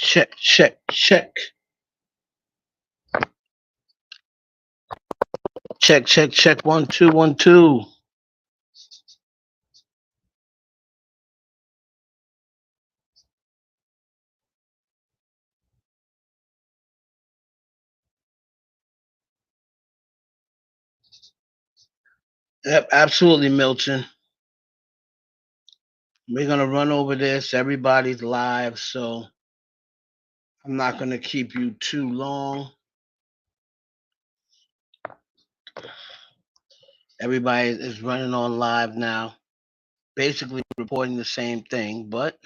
Check, check, check. Check, check, check. 1 2 1 2. Yep, absolutely, Milton. We're gonna run over this. Everybody's live, so I'm not gonna keep you too long. Everybody is running on live now, basically reporting the same thing, but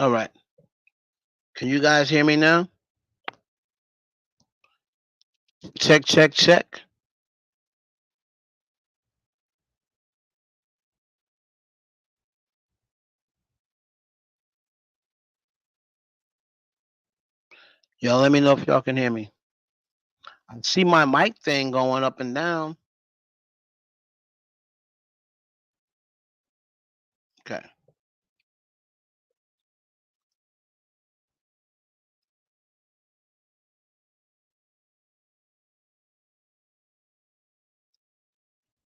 all right. Can you guys hear me now? Check, check, check. Y'all let me know if y'all can hear me. I see my mic thing going up and down. Okay.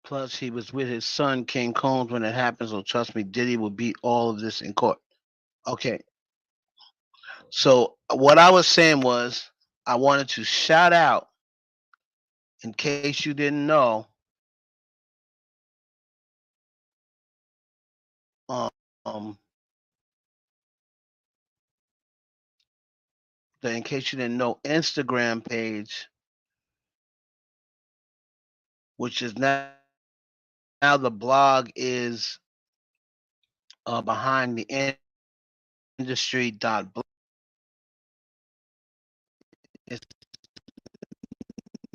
Plus, he was with his son, King Combs, when it happened. So trust me, Diddy will beat all of this in court. Okay. So what I was saying was, I wanted to shout out, in case you didn't know, um, the in case you didn't know Instagram page, which is now the blog is behind the industry dot blog. It's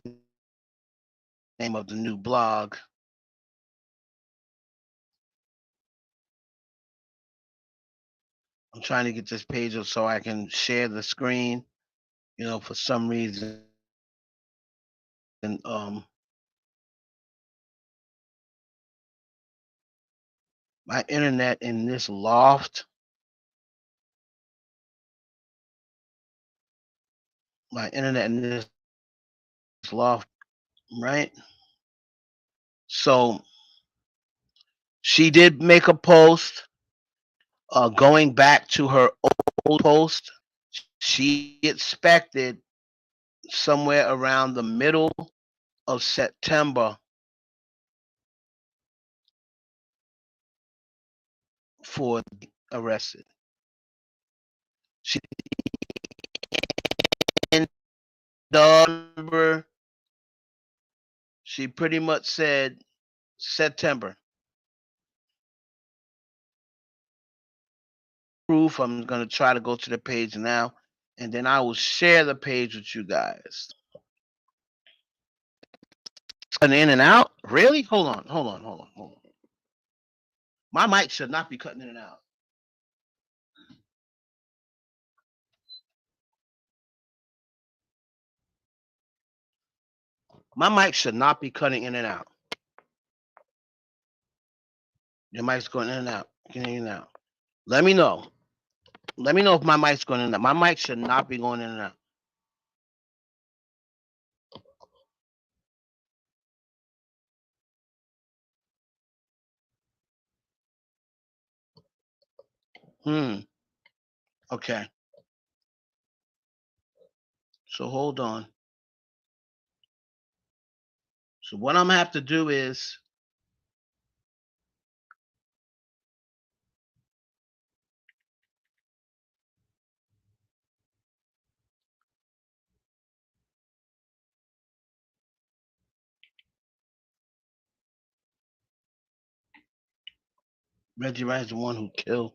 the name of the new blog. I'm trying to get this page up so I can share the screen. For some reason, my internet in this loft, my internet in this loft, right? So she did make a post going back to her old post. She expected somewhere around the middle of September for arrested. She in November. She pretty much said September. Proof. I'm gonna try to go to the page now, and then I will share the page with you guys. It's cutting in and out. Really? Hold on. My mic should not be cutting in and out. My mic should not be cutting in and out. Your mic's going in and out. Getting in and out. Let me know. Let me know if my mic's going in and out. My mic should not be going in and out. Hmm. Okay. So hold on. So what I'm gonna have to do is Reggie Wright is the one who killed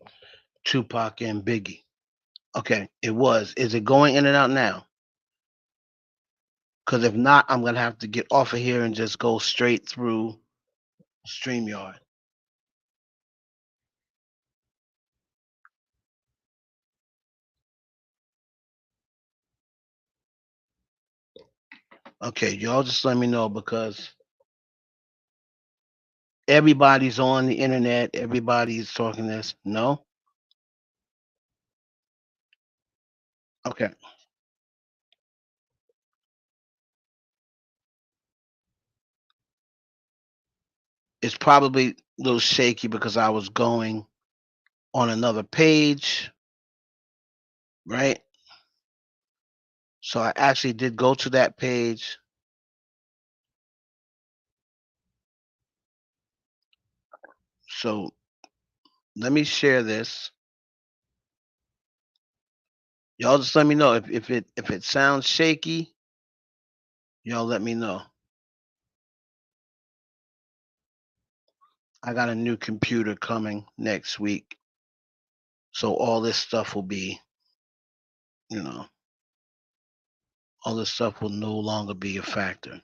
Tupac and Biggie. Okay, it was. Is it going in and out now? Because if not, I'm gonna have to get off of here and just go straight through StreamYard. Okay, y'all just let me know because everybody's on the internet. Everybody's talking this. No? Okay. It's probably a little shaky because I was going on another page, right? So I actually did go to that page. So let me share this. Y'all just let me know if it sounds shaky. Y'all let me know. I got a new computer coming next week, so all this stuff will be, you know, all this stuff will no longer be a factor.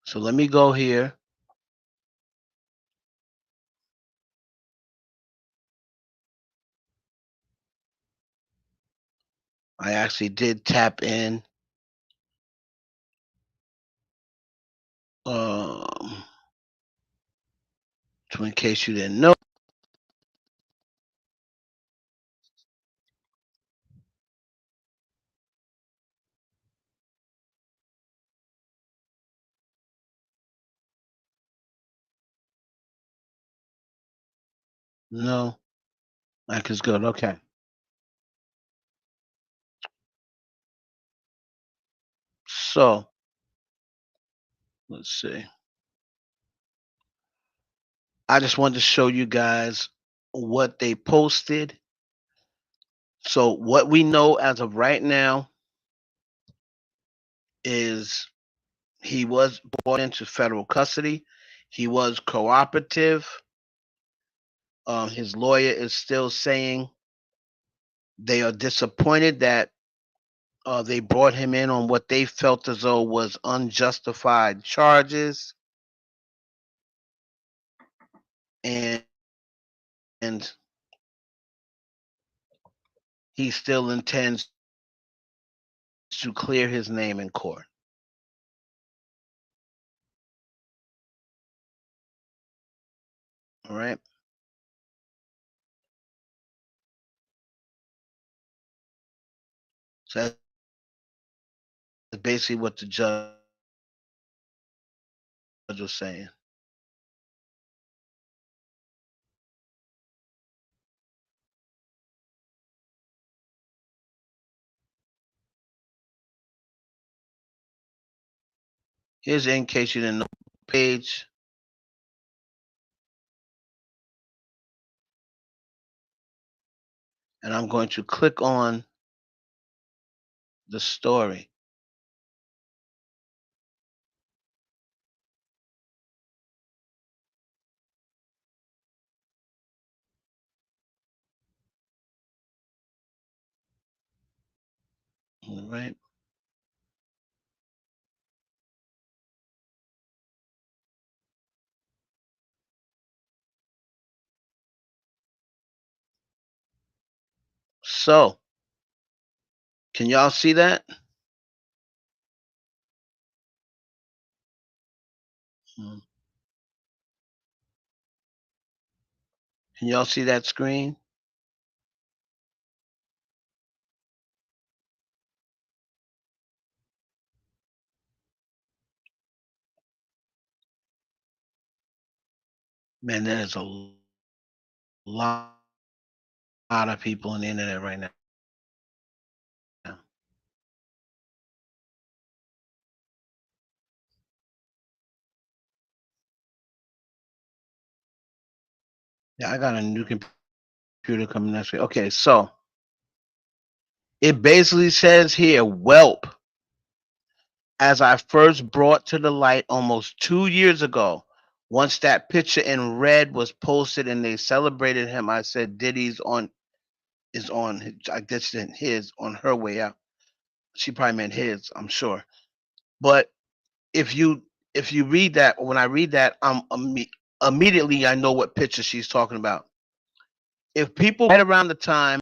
So let me go here. I actually did tap in. Um, so in case you didn't know, no, like is good. Okay, so let's see. I just wanted to show you guys what they posted. So what we know as of right now is he was brought into federal custody. He was cooperative. His lawyer is still saying they are disappointed that they brought him in on what they felt as though was unjustified charges, and, and he still intends to clear his name in court. All right. So that's basically what the judge was saying. Here's in case you didn't know page, and I'm going to click on the story. All right. So, can y'all see that? Hmm. Can y'all see that screen? Man, there's a lot of people on the internet right now. Yeah, I got a new computer coming next week. Okay, so it basically says here, Whelp, as I first brought to the light almost 2 years ago. Once that picture in red was posted and they celebrated him, I said Diddy's on is on. I guess his on her way out. She probably meant his, I'm sure. But if you if you read that, when I read that, immediately I know what picture she's talking about. If people right around the time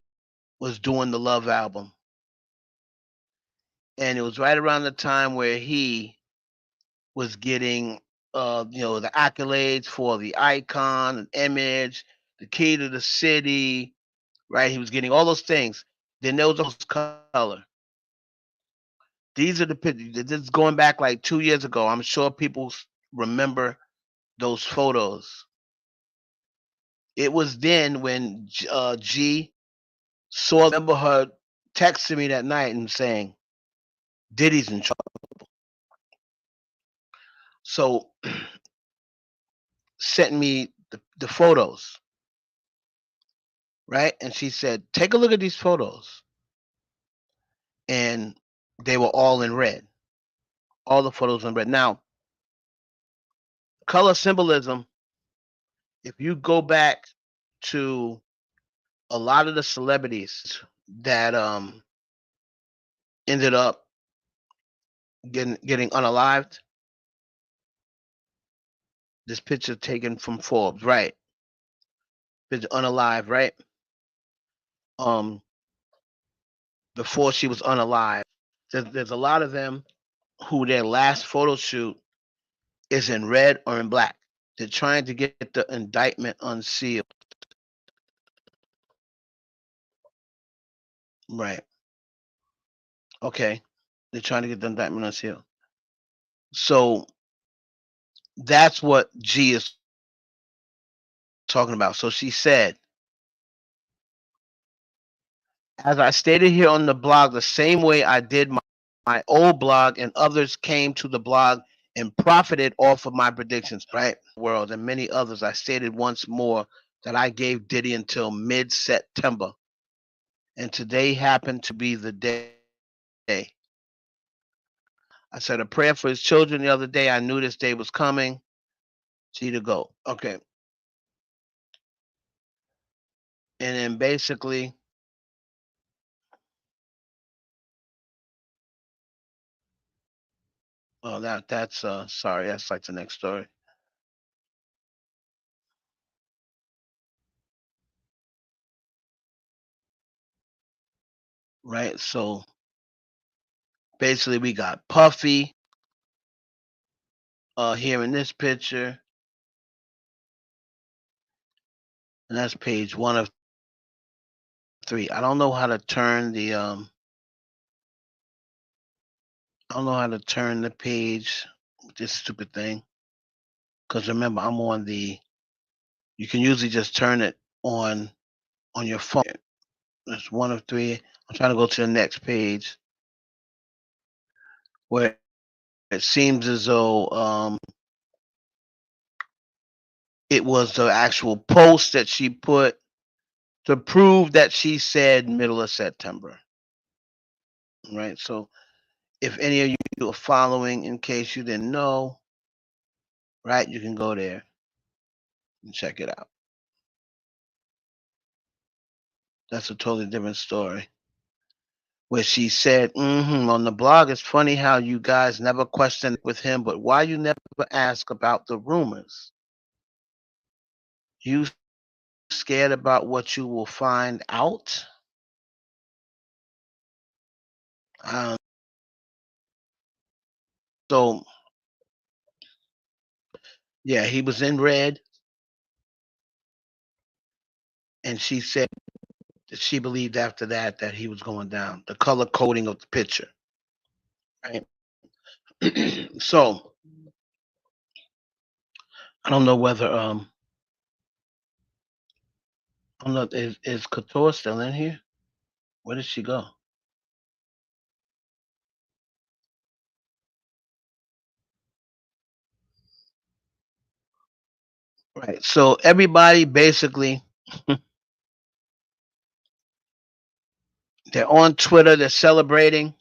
was doing the Love album, and it was right around the time where he was getting the accolades for the icon and image, the key to the city, right? He was getting all those things. Then there was those color. These are the pictures. This is going back like 2 years ago. I'm sure people remember those photos. It was then when G saw. Remember her texting me that night and saying Diddy's in trouble. So sent me the photos, right? And she said, "Take a look at these photos," and they were all in red. All the photos in red. Now, color symbolism. If you go back to a lot of the celebrities that ended up getting unalived. This picture taken from Forbes, right? Picture unalive, right? Um, before she was unalive. There's a lot of them who their last photo shoot is in red or in black. They're trying to get the indictment unsealed. Right. Okay. They're trying to get the indictment unsealed. So that's what G is talking about. So she said, as I stated here on the blog, the same way I did my old blog and others came to the blog and profited off of my predictions, right? World and many others, I stated once more that I gave Diddy until mid-September. And today happened to be the day. I said a prayer for his children the other day. I knew this day was coming. G to go. Okay. And then basically, well, that's sorry, that's like the next story. Right? So basically we got Puffy here in this picture, and that's page 1 of 3. I don't know how to turn the I don't know how to turn the page with this stupid thing. Because remember, I'm on the you can usually just turn it on your phone. That's 1 of 3. I'm trying to go to the next page where it seems as though it was the actual post that she put to prove that she said middle of September. Right. So if any of you are following, in case you didn't know, right, you can go there and check it out. That's a totally different story. Where she said, on the blog, it's funny how you guys never questioned with him, but why you never ask about the rumors? You scared about what you will find out? Um, so, yeah, he was in red, and she said that she believed after that he was going down. The color coding of the picture, right? So, I don't know whether I don't know. Is Couture still in here? Where did she go? Right. So everybody basically they're on Twitter. They're celebrating.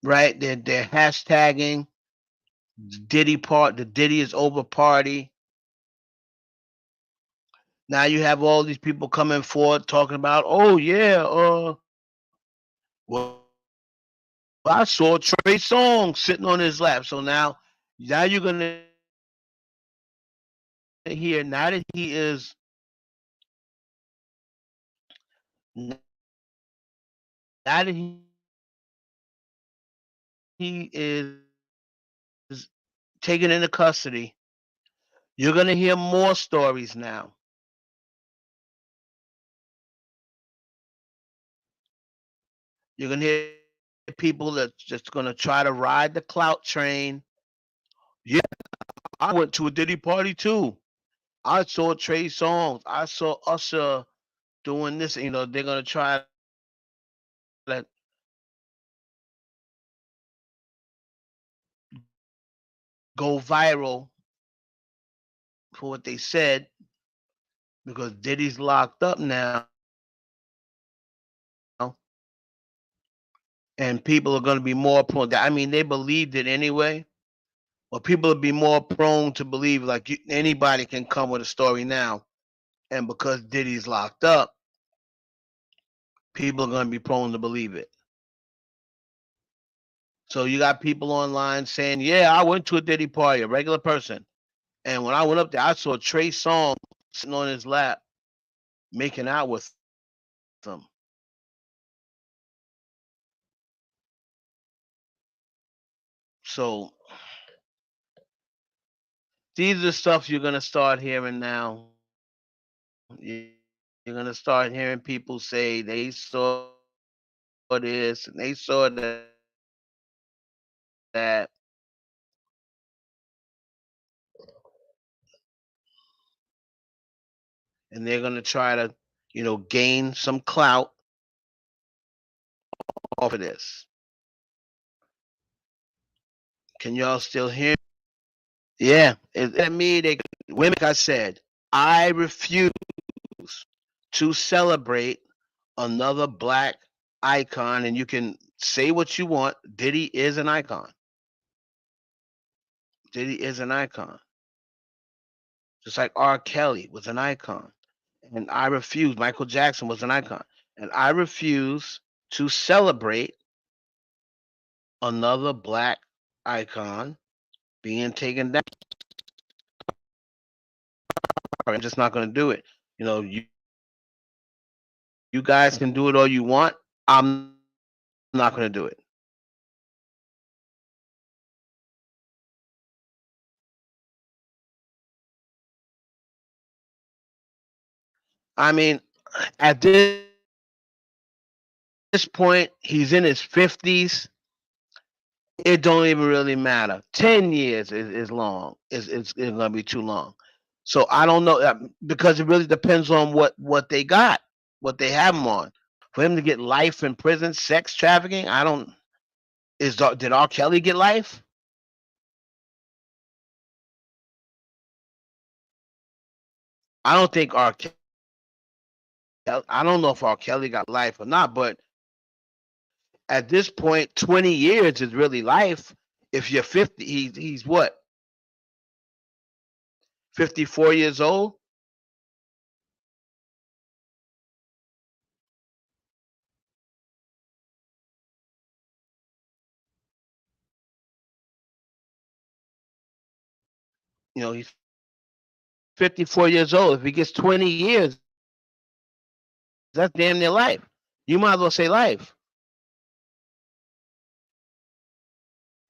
Right. They're hashtagging the Diddy is over party. Now you have all these people coming forward talking about, oh yeah, well I saw Trey Songz sitting on his lap. So now you're gonna hear now that he is now that he is taken into custody, you're gonna hear more stories now. You're gonna hear people that's just gonna try to ride the clout train. Yeah, I went to a Diddy party too. I saw Trey Songz. I saw Usher doing this. They're gonna try to go viral for what they said because Diddy's locked up now, and people are gonna be more prone. I mean, they believed it anyway, but people will be more prone to believe like anybody can come with a story now, and because Diddy's locked up, people are gonna be prone to believe it. So you got people online saying, "Yeah, I went to a Diddy party, a regular person, and when I went up there, I saw Trey Songz sitting on his lap, making out with So these are the stuff you're gonna start hearing now. You're gonna start hearing people say they saw this and they saw that, and they're gonna try to, gain some clout off of this. Can y'all still hear? Yeah, at me. They women. Like I said, I refuse to celebrate another black icon. And you can say what you want. Diddy is an icon. Diddy is an icon. Just like R. Kelly was an icon. And I refuse. Michael Jackson was an icon. And I refuse to celebrate another black icon being taken down. I'm just not going to do it. You guys can do it all you want. I'm not going to do it. I mean, at this point, he's in his 50s. It don't even really matter. 10 years is long. It's going to be too long. So I don't know because it really depends on what they got, what they have him on. For him to get life in prison, sex trafficking, I don't. Did R. Kelly get life? I don't think R. I don't know if R. Kelly got life or not, but at this point, 20 years is really life. If you're 50, he's what, 54 years old? He's 54 years old. If he gets 20 years, that's damn near life. You might as well say life.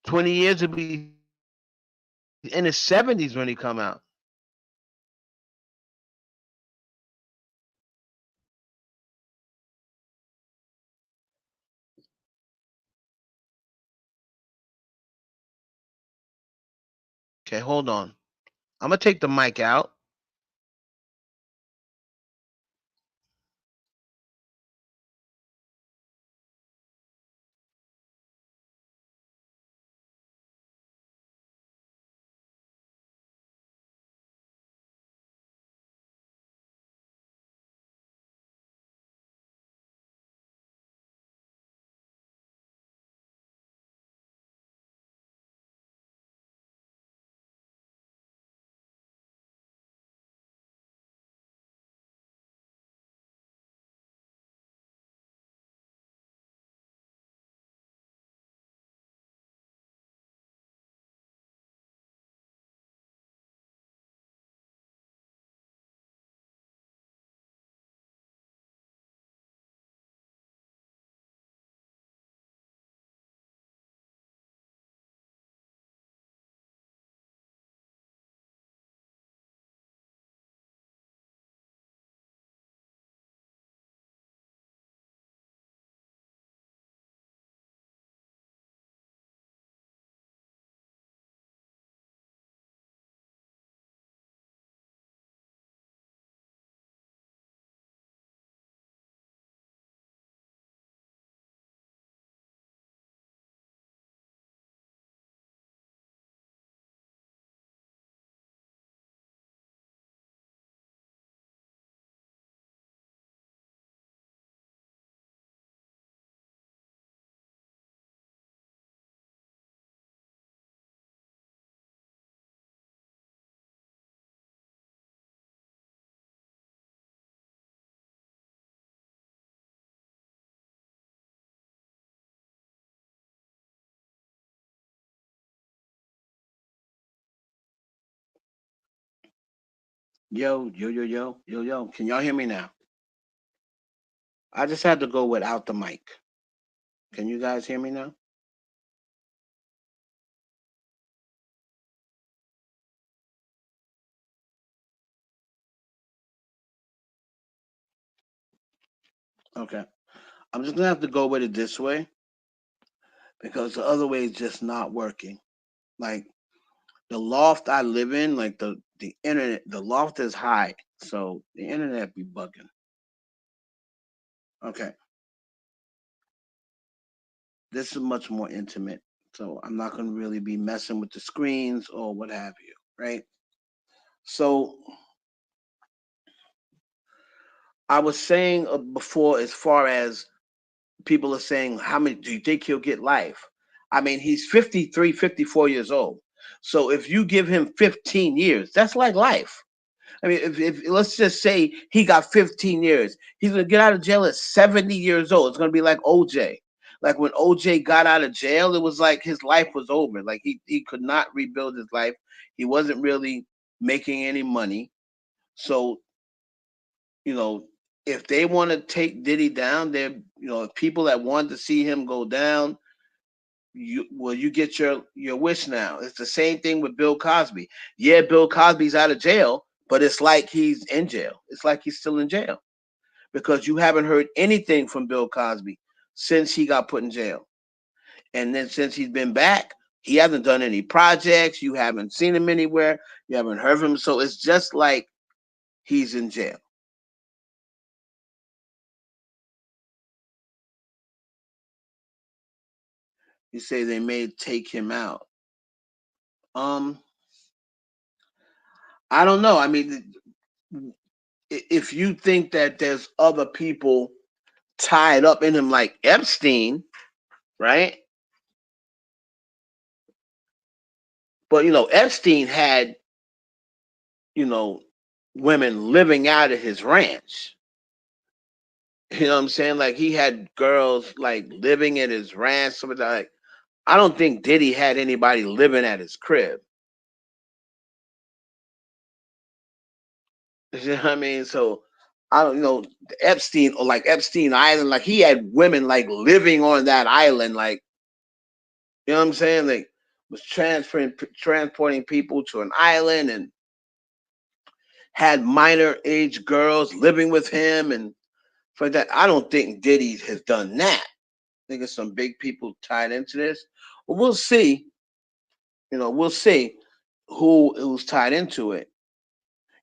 20 years would be in his 70s when he come out. Okay, hold on. I'm gonna take the mic out. Yo, yo, yo, yo, yo, yo. Can y'all hear me now? I just had to go without the mic. Can you guys hear me now? Okay. I'm just gonna have to go with it this way because the other way is just not working. Like the loft I live in, like the internet, the loft is high, so the internet be bugging. Okay, this is much more intimate, so I'm not gonna really be messing with the screens or what have you, right? So I was saying before, as far as people are saying, how many do you think he'll get life? I mean, he's 53, 54 years old. So if you give him 15 years, that's like life. I mean, if let's just say he got 15 years, he's gonna get out of jail at 70 years old. It's gonna be like OJ. Like when OJ got out of jail, it was like his life was over. Like he could not rebuild his life. He wasn't really making any money. So, you know, if they want to take Diddy down, they're people that want to see him go down, you get your wish now. It's the same thing with Bill Cosby. Yeah, Bill Cosby's out of jail, but it's like he's in jail. It's like he's still in jail because you haven't heard anything from Bill Cosby since he got put in jail. And then since he's been back, he hasn't done any projects. You haven't seen him anywhere. You haven't heard from him. So it's just like he's in jail. You say they may take him out. Um, I don't know. I mean, if you think that there's other people tied up in him like Epstein, right? But Epstein had, you know, women living out of his ranch. You know what I'm saying? Like he had girls like living at his ranch. Something like I don't think Diddy had anybody living at his crib. You know what I mean? So I don't Epstein or like Epstein Island, like he had women like living on that island, like you know what I'm saying? Like was transporting people to an island and had minor age girls living with him and for that. I don't think Diddy has done that. I think there's some big people tied into this. But we'll see. We'll see who's tied into it.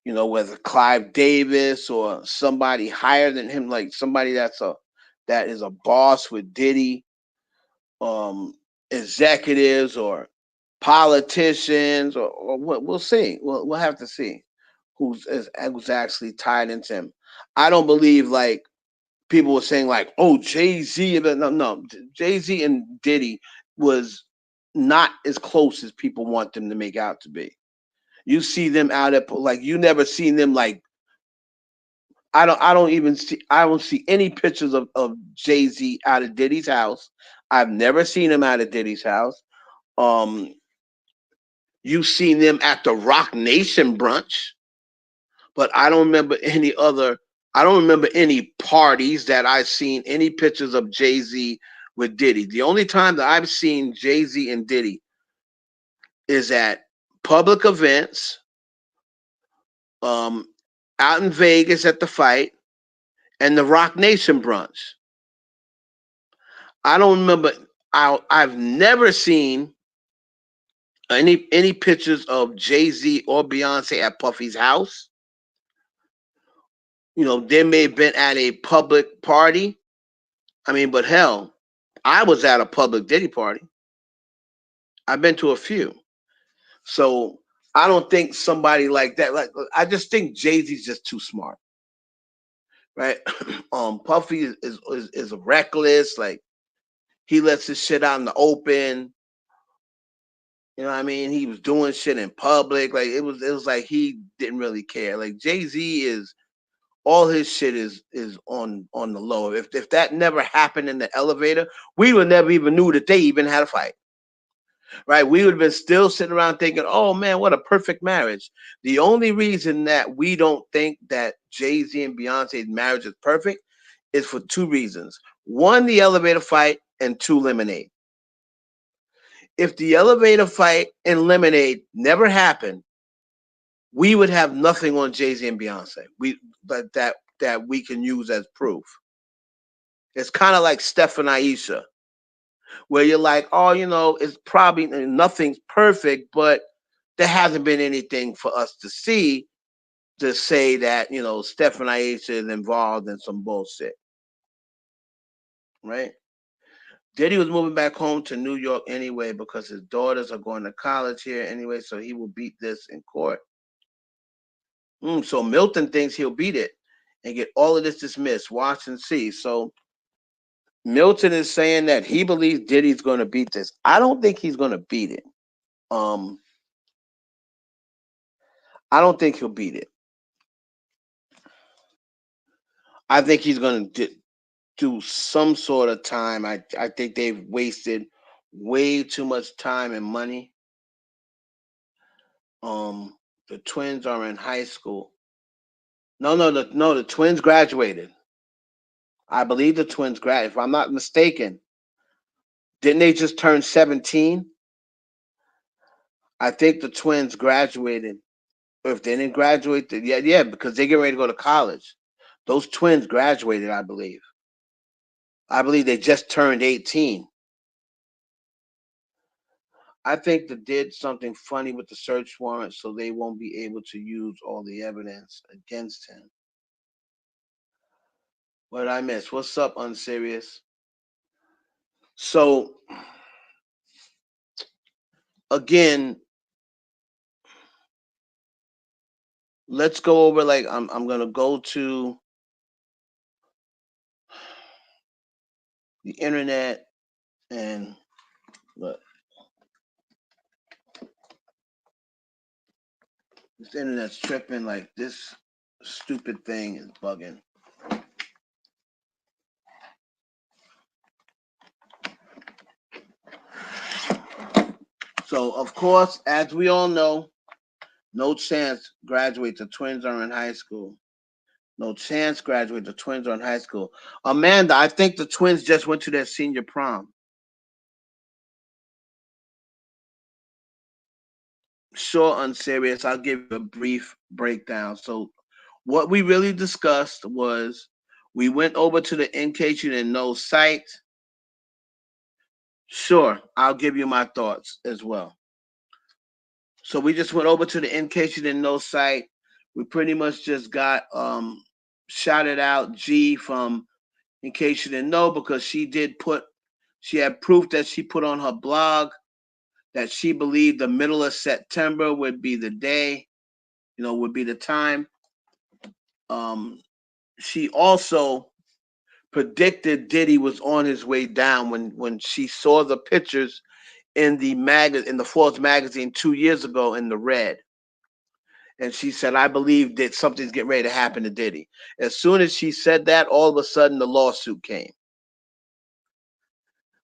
Whether Clive Davis or somebody higher than him, like somebody that is a boss with Diddy, um, executives or politicians or what. We'll see. We'll have to see who's actually tied into him. I don't believe like people were saying like, oh, Jay Z. No, no, Jay Z and Diddy was not as close as people want them to make out to be. You see them out at like you never seen them like I don't see any pictures of Jay Z out of Diddy's house. I've never seen him out of Diddy's house. Um, you've seen them at the Rock Nation brunch, but I don't remember any parties that I've seen any pictures of Jay Z with Diddy. The only time that I've seen Jay Z and Diddy is at public events, um, out in Vegas at the fight, and the Rock Nation brunch. I don't remember. I've never seen any pictures of Jay Z or Beyonce at Puffy's house. They may have been at a public party. I mean, but hell, I was at a public Diddy party. I've been to a few. So I don't think somebody like that. Like I just think Jay Z's just too smart, right? Puffy is reckless. Like he lets his shit out in the open. You know what I mean? He was doing shit in public. Like it was like he didn't really care. Like Jay Z is all his shit is on the low. If that never happened in the elevator, we would never even knew that they even had a fight. Right? We would have been still sitting around thinking, oh man, what a perfect marriage. The only reason that we don't think that Jay-Z and Beyonce's marriage is perfect is for two reasons. One, the elevator fight, and two, lemonade. If the elevator fight and lemonade never happened, we would have nothing on Jay-Z and Beyonce. But that we can use as proof. It's kind of like Steph and Aisha, where you're like, oh, it's probably nothing's perfect, but there hasn't been anything for us to see to say that, Steph and Aisha is involved in some bullshit, right? Diddy was moving back home to New York anyway because his daughters are going to college here anyway, so he will beat this in court. So Milton thinks he'll beat it and get all of this dismissed. Watch and see. So Milton is saying that he believes Diddy's going to beat this. I don't think he's going to beat it. Um, I don't think he'll beat it. I think he's going to do some sort of time. I think they've wasted way too much time and money. The twins are in high school. No, the twins graduated. I believe the twins graduated. If I'm not mistaken, didn't they just turn 17? I think the twins graduated. Or if they didn't graduate, yeah, because they get ready to go to college. Those twins graduated, I believe. I believe they just turned 18. I think they did something funny with the search warrant so they won't be able to use all the evidence against him. What did I miss? What's up, Unserious? So, again, let's go over, like, I'm going to go to the internet and look. This internet's tripping. Like, this stupid thing is bugging. So, of course, as we all know, no chance graduate. The twins are in high school. No chance graduate. The twins are in high school. Amanda, I think the twins just went to their senior prom. Sure, Unserious. I'll give you a brief breakdown. So, what we really discussed was we went over to the In Case You Didn't Know site. Sure, I'll give you my thoughts as well. So we just went over to the In Case You Didn't Know site. We pretty much just got shouted out G from In Case You Didn't Know because she had proof that she put on her blog that she believed the middle of September would be the day, would be the time. Um, she also predicted Diddy was on his way down when she saw the pictures in the Forbes magazine 2 years ago in the red. And she said, I believe that something's getting ready to happen to Diddy. As soon as she said that, all of a sudden the lawsuit came.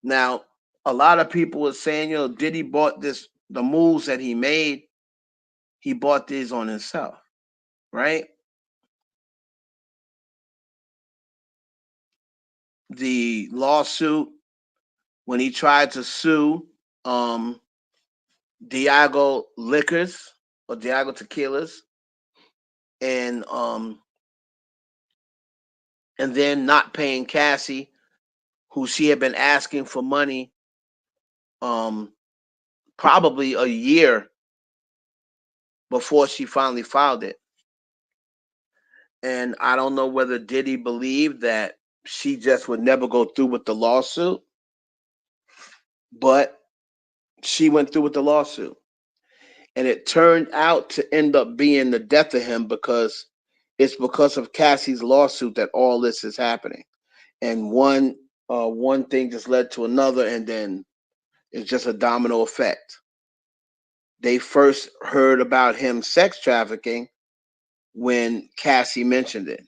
Now, a lot of people were saying, Diddy bought the moves that he bought these on himself, right? The lawsuit, when he tried to sue um, Diageo Liquors or Diageo Tequilas, and um, and then not paying Cassie, who she had been asking for money um, probably a year before she finally filed it. And I don't know whether Diddy believed that she just would never go through with the lawsuit, but she went through with the lawsuit. And it turned out to end up being the death of him because it's because of Cassie's lawsuit that all this is happening. And one thing just led to another, and then it's just a domino effect. They first heard about him sex trafficking when Cassie mentioned it,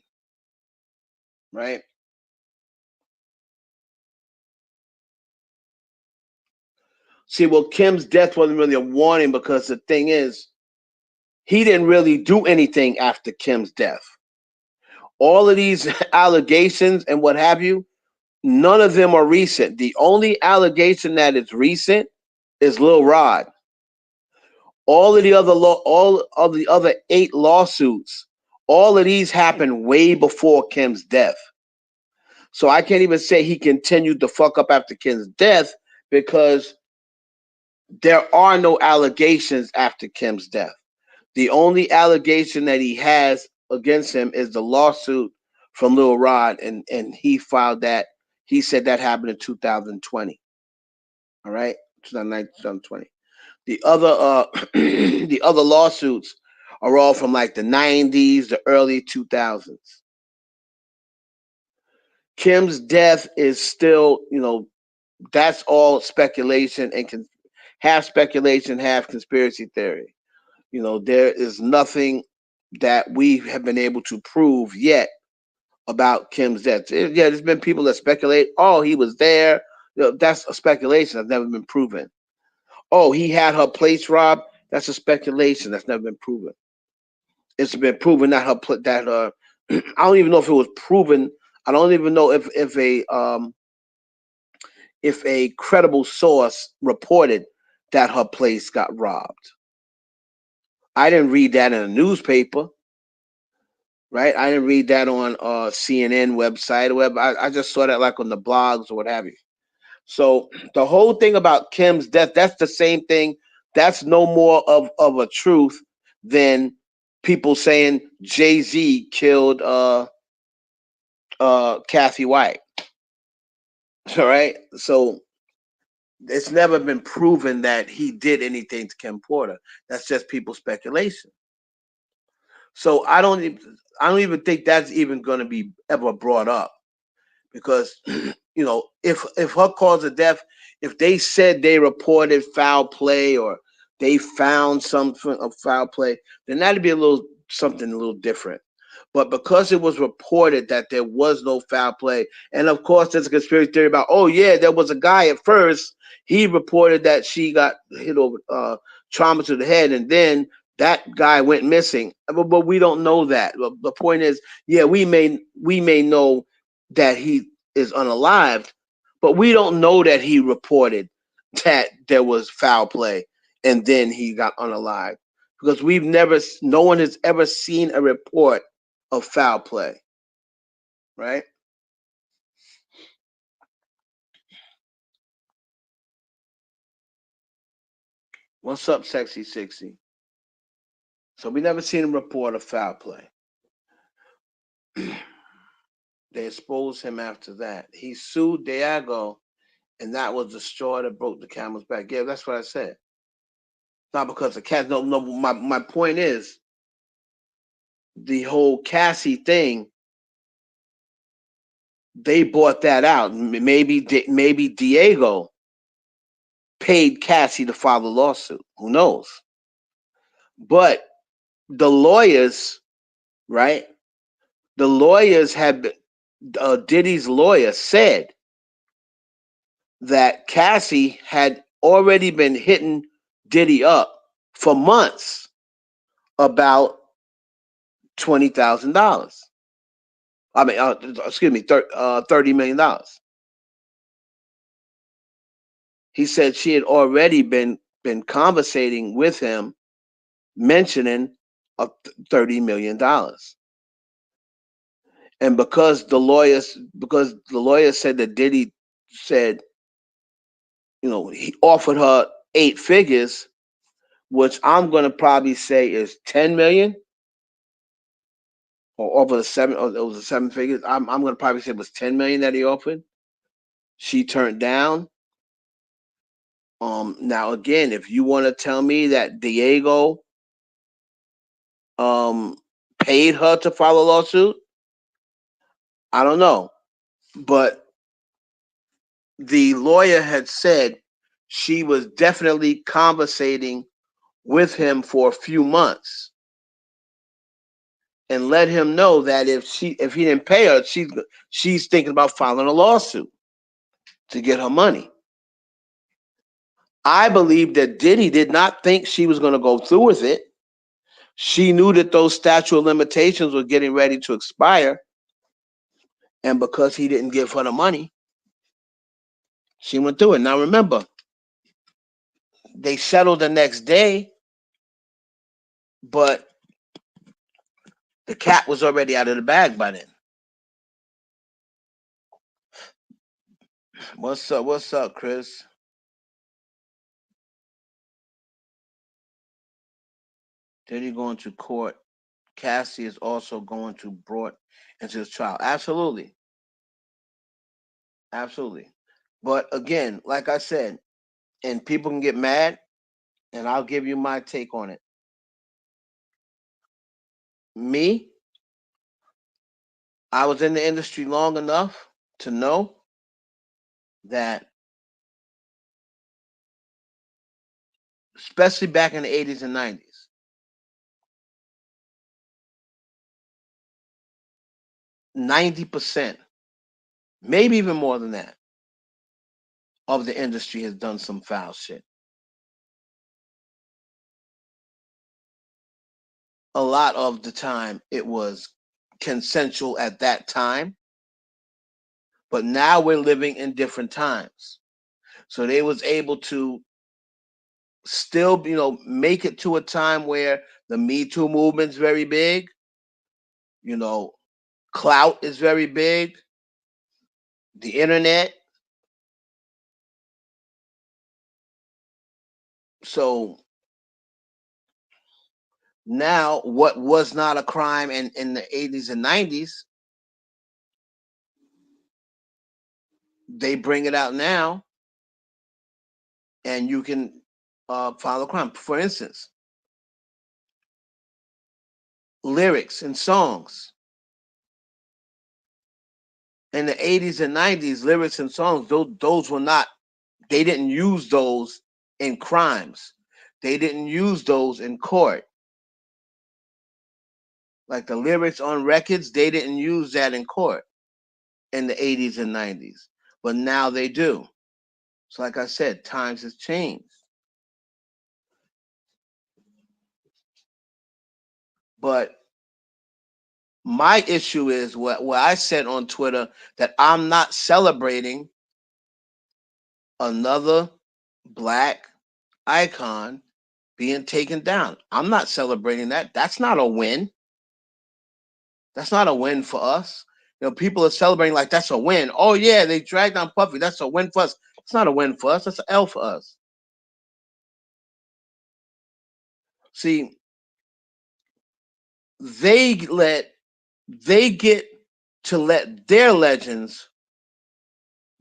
right? See, well, Kim's death wasn't really a warning because the thing is, he didn't really do anything after Kim's death. All of these allegations and what have you, none of them are recent. The only allegation that is recent is Lil Rod. All of the other 8 lawsuits, all of these happened way before Kim's death. So I can't even say he continued to fuck up after Kim's death because there are no allegations after Kim's death. The only allegation that he has against him is the lawsuit from Lil Rod, and he filed that. He said that happened in 2020. All right, 2019, 2020. The other the other lawsuits are all from like the 90s, the early 2000s. Kim's death is still, that's all speculation and half speculation, half conspiracy theory. There is nothing that we have been able to prove yet about Kim's death. Yeah, there's been people that speculate, oh, he was there. That's a speculation that's never been proven. Oh, he had her place robbed. That's a speculation that's never been proven. It's been proven that I don't even know if it was proven. I don't even know if a credible source reported that her place got robbed. I didn't read that in a newspaper, right? I didn't read that on CNN website or web. I just saw that like on the blogs or what have you. So the whole thing about Kim's death, that's the same thing. That's no more of a truth than people saying Jay-Z killed Kathy White. All right. So it's never been proven that he did anything to Kim Porter. That's just people's speculation. So I don't even think that's even going to be ever brought up because if her cause of death, if they said they reported foul play or they found something of foul play, then that'd be something a little different. But because it was reported that there was no foul play, and of course there's a conspiracy theory about, oh yeah, there was a guy at first. He reported that she got hit over trauma to the head, and then that guy went missing. But we don't know that. The point is, yeah, we may know that he is unalived, but we don't know that he reported that there was foul play and then he got unalived because no one has ever seen a report of foul play, right? What's up, Sexy 60? So we never seen a report of foul play. They exposed him after that. He sued Diego, and that was the straw that broke the camel's back. Yeah, that's what I said. Not because of Cass. No, no. My point is the whole Cassie thing. They bought that out. Maybe Diego paid Cassie to file the lawsuit. Who knows? But the lawyers, right? The lawyers had Diddy's lawyer said that Cassie had already been hitting Diddy up for months about $20,000. I mean, excuse me, $30 million. He said she had already been conversating with him, mentioning $30 million. And because the lawyers said that Diddy said, he offered her 8 figures, which I'm gonna probably say is 10 million, or over the seven, or it was the 7 figures. I'm gonna probably say it was 10 million that he offered. She turned down. Now again, if you want to tell me that Diego um paid her to file a lawsuit, I don't know. But the lawyer had said she was definitely conversating with him for a few months and let him know that if he didn't pay her, she's thinking about filing a lawsuit to get her money. I believe that Diddy did not think she was going to go through with it. She knew that those statute of limitations were getting ready to expire. And because he didn't give her the money, she went through it. Now remember, they settled the next day, but the cat was already out of the bag by then. What's up? What's up, Chris? Diddy going to court. Cassie is also going to brought into this trial. Absolutely. Absolutely. But again, like I said, and people can get mad, and I'll give you my take on it. Me, I was in the industry long enough to know that, especially back in the 80s and 90s, 90%, maybe even more than that, of the industry has done some foul shit. A lot of the time it was consensual at that time, but now we're living in different times. So they was able to still, make it to a time where the Me Too movement's very big, you know, clout is very big, the internet. So now what was not a crime in the 80s and 90s, they bring it out now and you can file a crime. For instance, lyrics and songs. In the 80s and 90s, lyrics and songs, those were not, they didn't use those in crimes. They didn't use those in court. Like the lyrics on records, they didn't use that in court in the 80s and 90s. But now they do. So like I said, times has changed. But my issue is what I said on Twitter, that I'm not celebrating another black icon being taken down. I'm not celebrating that. That's not a win. That's not a win for us. People are celebrating like that's a win. Oh yeah, they dragged down Puffy. That's a win for us. It's not a win for us. That's an L for us. See, they let they get to let their legends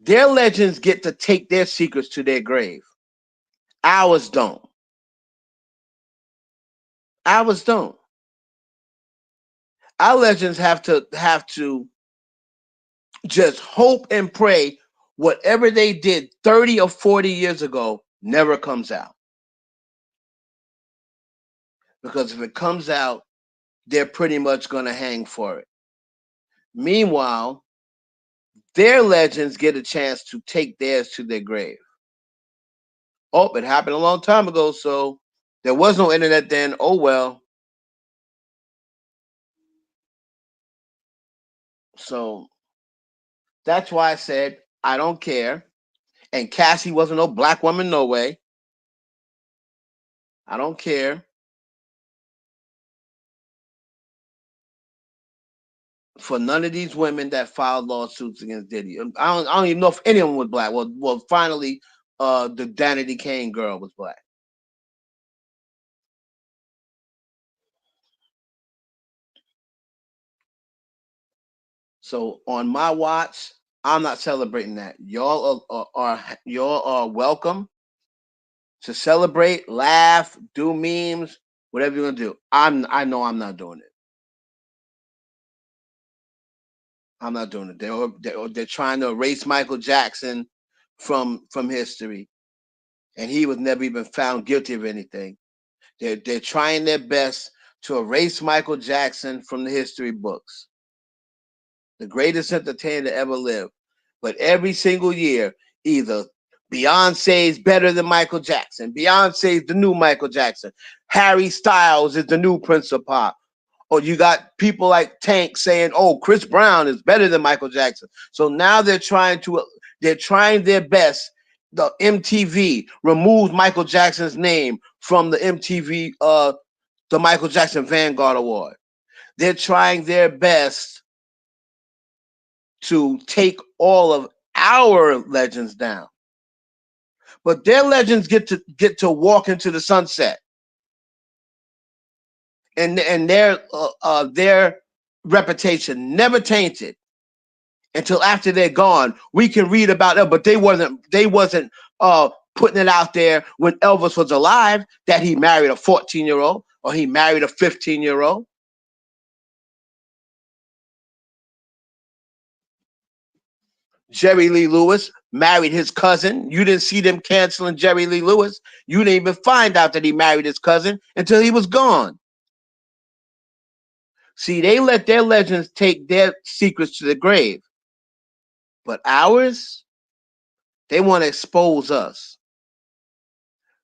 get to take their secrets to their grave. Ours don't. Ours don't. Our legends have to just hope and pray whatever they did 30 or 40 years ago never comes out. Because if it comes out, they're pretty much going to hang for it. Meanwhile, their legends get a chance to take theirs to their grave. Oh, it happened a long time ago, so there was no internet then. Oh well. So that's why I said I don't care. And Cassie wasn't no black woman, no way. I don't care for none of these women that filed lawsuits against Diddy. I don't even know if anyone was black. Well, finally, the Danity Kane girl was black. So on my watch, I'm not celebrating that. Y'all are welcome to celebrate, laugh, do memes, whatever you're gonna do. I know I'm not doing it. I'm not doing it. They're trying to erase Michael Jackson from history, and he was never even found guilty of anything. They're trying their best to erase Michael Jackson from the history books, the greatest entertainer to ever live. But every single year, either Beyonce's better than Michael Jackson, Beyonce's the new Michael Jackson, Harry Styles is the new Prince of Pop. Or you got people like Tank saying, "Oh, Chris Brown is better than Michael Jackson." So now they're trying their best. The MTV removed Michael Jackson's name from the MTV the Michael Jackson Vanguard Award. They're trying their best to take all of our legends down. But their legends get to walk into the sunset, and their reputation never tainted until after they're gone. We can read about it, but they wasn't putting it out there when Elvis was alive that he married a 14-year-old or he married a 15-year-old. Jerry Lee Lewis married his cousin. You didn't see them canceling Jerry Lee Lewis. You didn't even find out that he married his cousin until he was gone. See, they let their legends take their secrets to the grave. But ours, they want to expose us.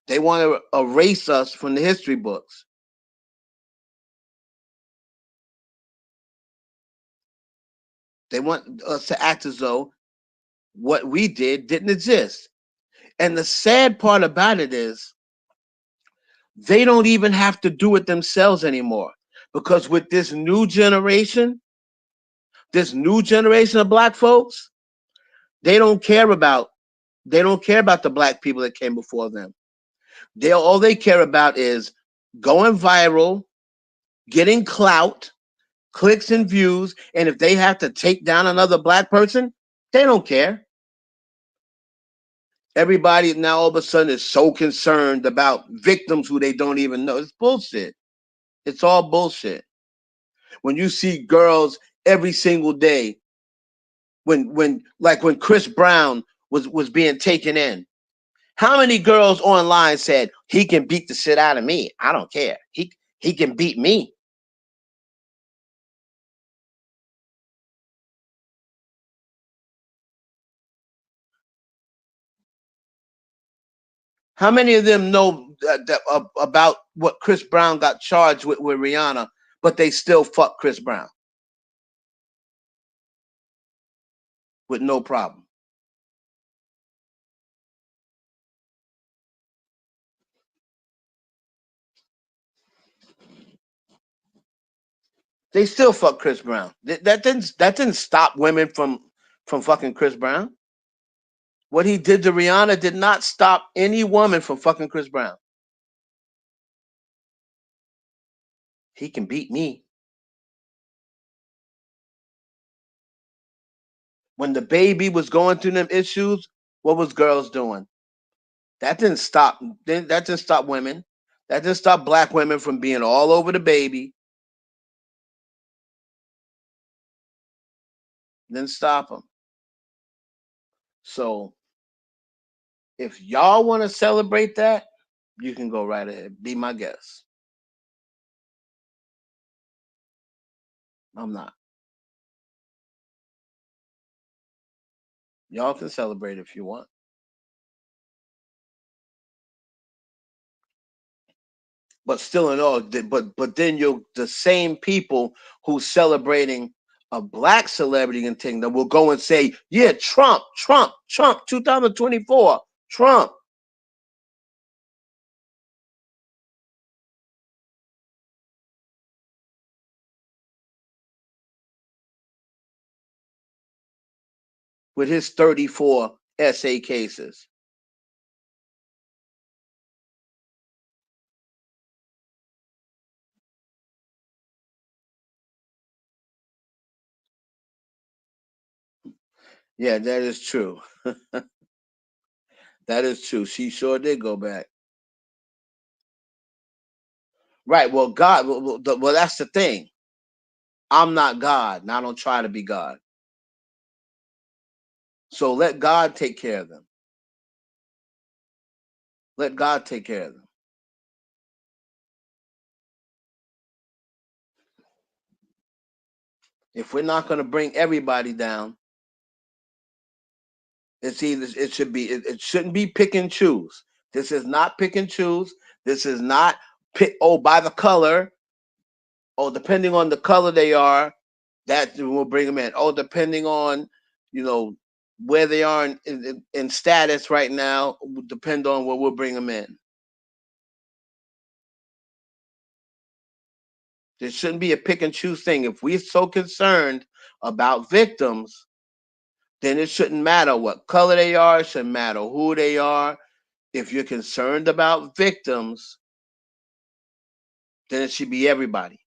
They want to erase us from the history books. They want us to act as though what we did didn't exist. And the sad part about it is they don't even have to do it themselves anymore. Because with this new generation of black folks, they don't care about they don't care about the black people that came before them. All they care about is going viral, getting clout, clicks and views, and if they have to take down another black person, they don't care. Everybody now all of a sudden is so concerned about victims who they don't even know. It's bullshit. It's all bullshit. When you see girls every single day, when Chris Brown was being taken in, how many girls online said he can beat the shit out of me? I don't care. He can beat me. How many of them know about what Chris Brown got charged with Rihanna, but they still fuck Chris Brown with no problem? They still fuck Chris Brown. That didn't stop women from fucking Chris Brown. What he did to Rihanna did not stop any woman from fucking Chris Brown. He can beat me. When the baby was going through them issues, what was girls doing? That didn't stop. That didn't stop women. That didn't stop black women from being all over the baby. Didn't stop them. So if y'all want to celebrate that, you can go right ahead. Be my guest. I'm not. Y'all can celebrate if you want. But still in all, but then you the same people who's celebrating a black celebrity and thing that will go and say, yeah, Trump, Trump, Trump, 2024, Trump. With his 34 SA cases. Yeah, that is true. That is true. She sure did go back. Right. Well, God. Well, that's the thing. I'm not God, and I don't try to be God. So let God take care of them. Let God take care of them. If we're not going to bring everybody down, it shouldn't be pick and choose. This is not pick and choose. This is not pick. Oh, by the color. Oh, depending on the color they are, that will bring them in. Oh, depending on, you know, where they are in status right now, will depend on what will bring them in. There shouldn't be a pick and choose thing. If we're so concerned about victims, then it shouldn't matter what color they are. It shouldn't matter who they are. If you're concerned about victims, then it should be everybody.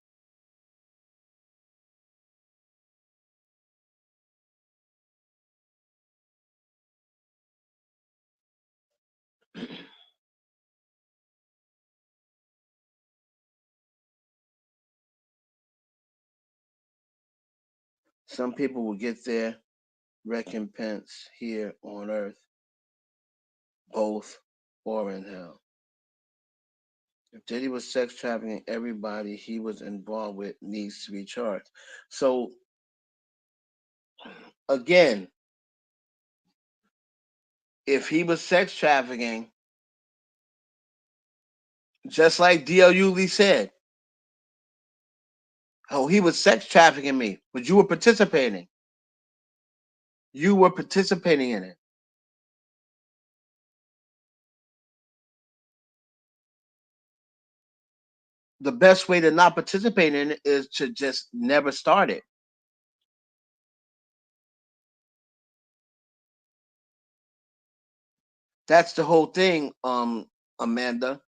Some people will get their recompense here on earth, both or in hell. If Diddy was sex trafficking, everybody he was involved with needs to be charged. So again, if he was sex trafficking, just like D.L. Lee said, oh, he was sex trafficking me, but you were participating. You were participating in it. The best way to not participate in it is to just never start it. That's the whole thing, Amanda.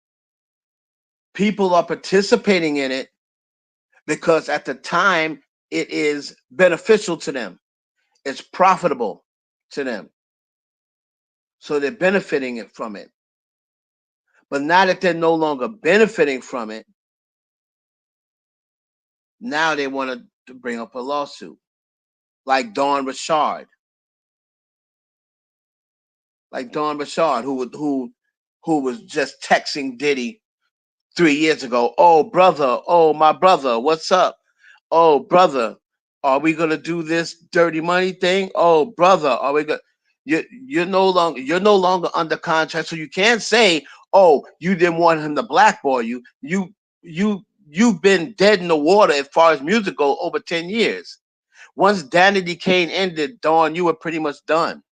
People are participating in it because at the time it is beneficial to them. It's profitable to them. So they're benefiting it from it. But now that they're no longer benefiting from it, now they want to bring up a lawsuit. Like Dawn Richard. Like Dawn Richard, who was just texting Diddy 3 years ago. Oh brother, oh my brother, what's up? Oh brother, are we gonna do this dirty money thing? Oh brother, are we gonna you're no longer under contract, so you can't say, oh, you didn't want him to blackball you. You've been dead in the water as far as music go over 10 years. Once Danity Kane ended, Dawn, you were pretty much done.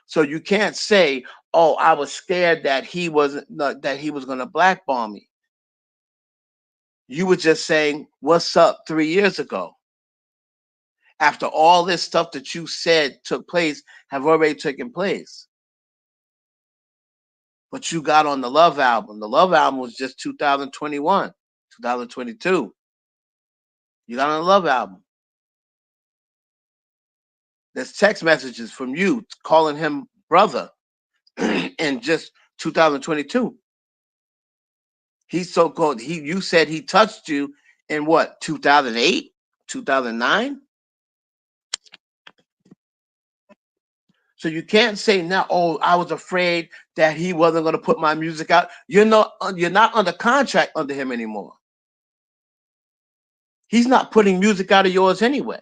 So you can't say, oh, I was scared that he was gonna blackball me. You were just saying, what's up 3 years ago? After all this stuff that you said took place have already taken place. But you got on the Love album. The Love album was just 2021, 2022. You got on the Love album. There's text messages from you calling him brother in just 2022. He's so called. You said he touched you in what, 2008, 2009. So you can't say now, oh, I was afraid that he wasn't going to put my music out. You're not under contract under him anymore. He's not putting music out of yours anyway.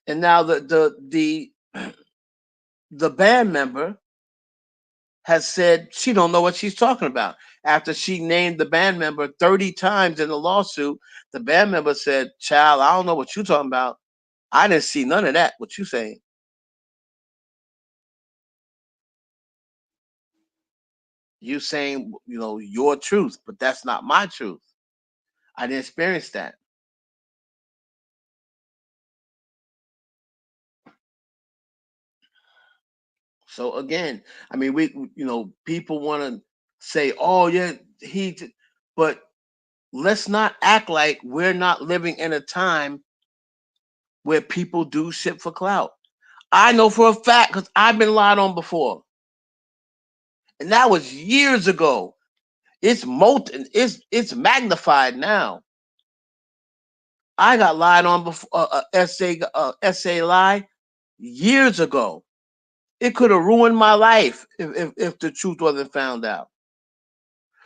And now the band member has said she don't know what she's talking about. After she named the band member 30 times in the lawsuit, the band member said, "Child, I don't know what you're talking about. I didn't see none of that. What you saying? You saying, your truth, but that's not my truth. I didn't experience that." So again, I mean, people want to say, "Oh yeah, but let's not act like we're not living in a time where people do shit for clout. I know for a fact because I've been lied on before, and that was years ago. It's molten. It's magnified now. I got lied on before. Essay lie years ago. It could have ruined my life if the truth wasn't found out.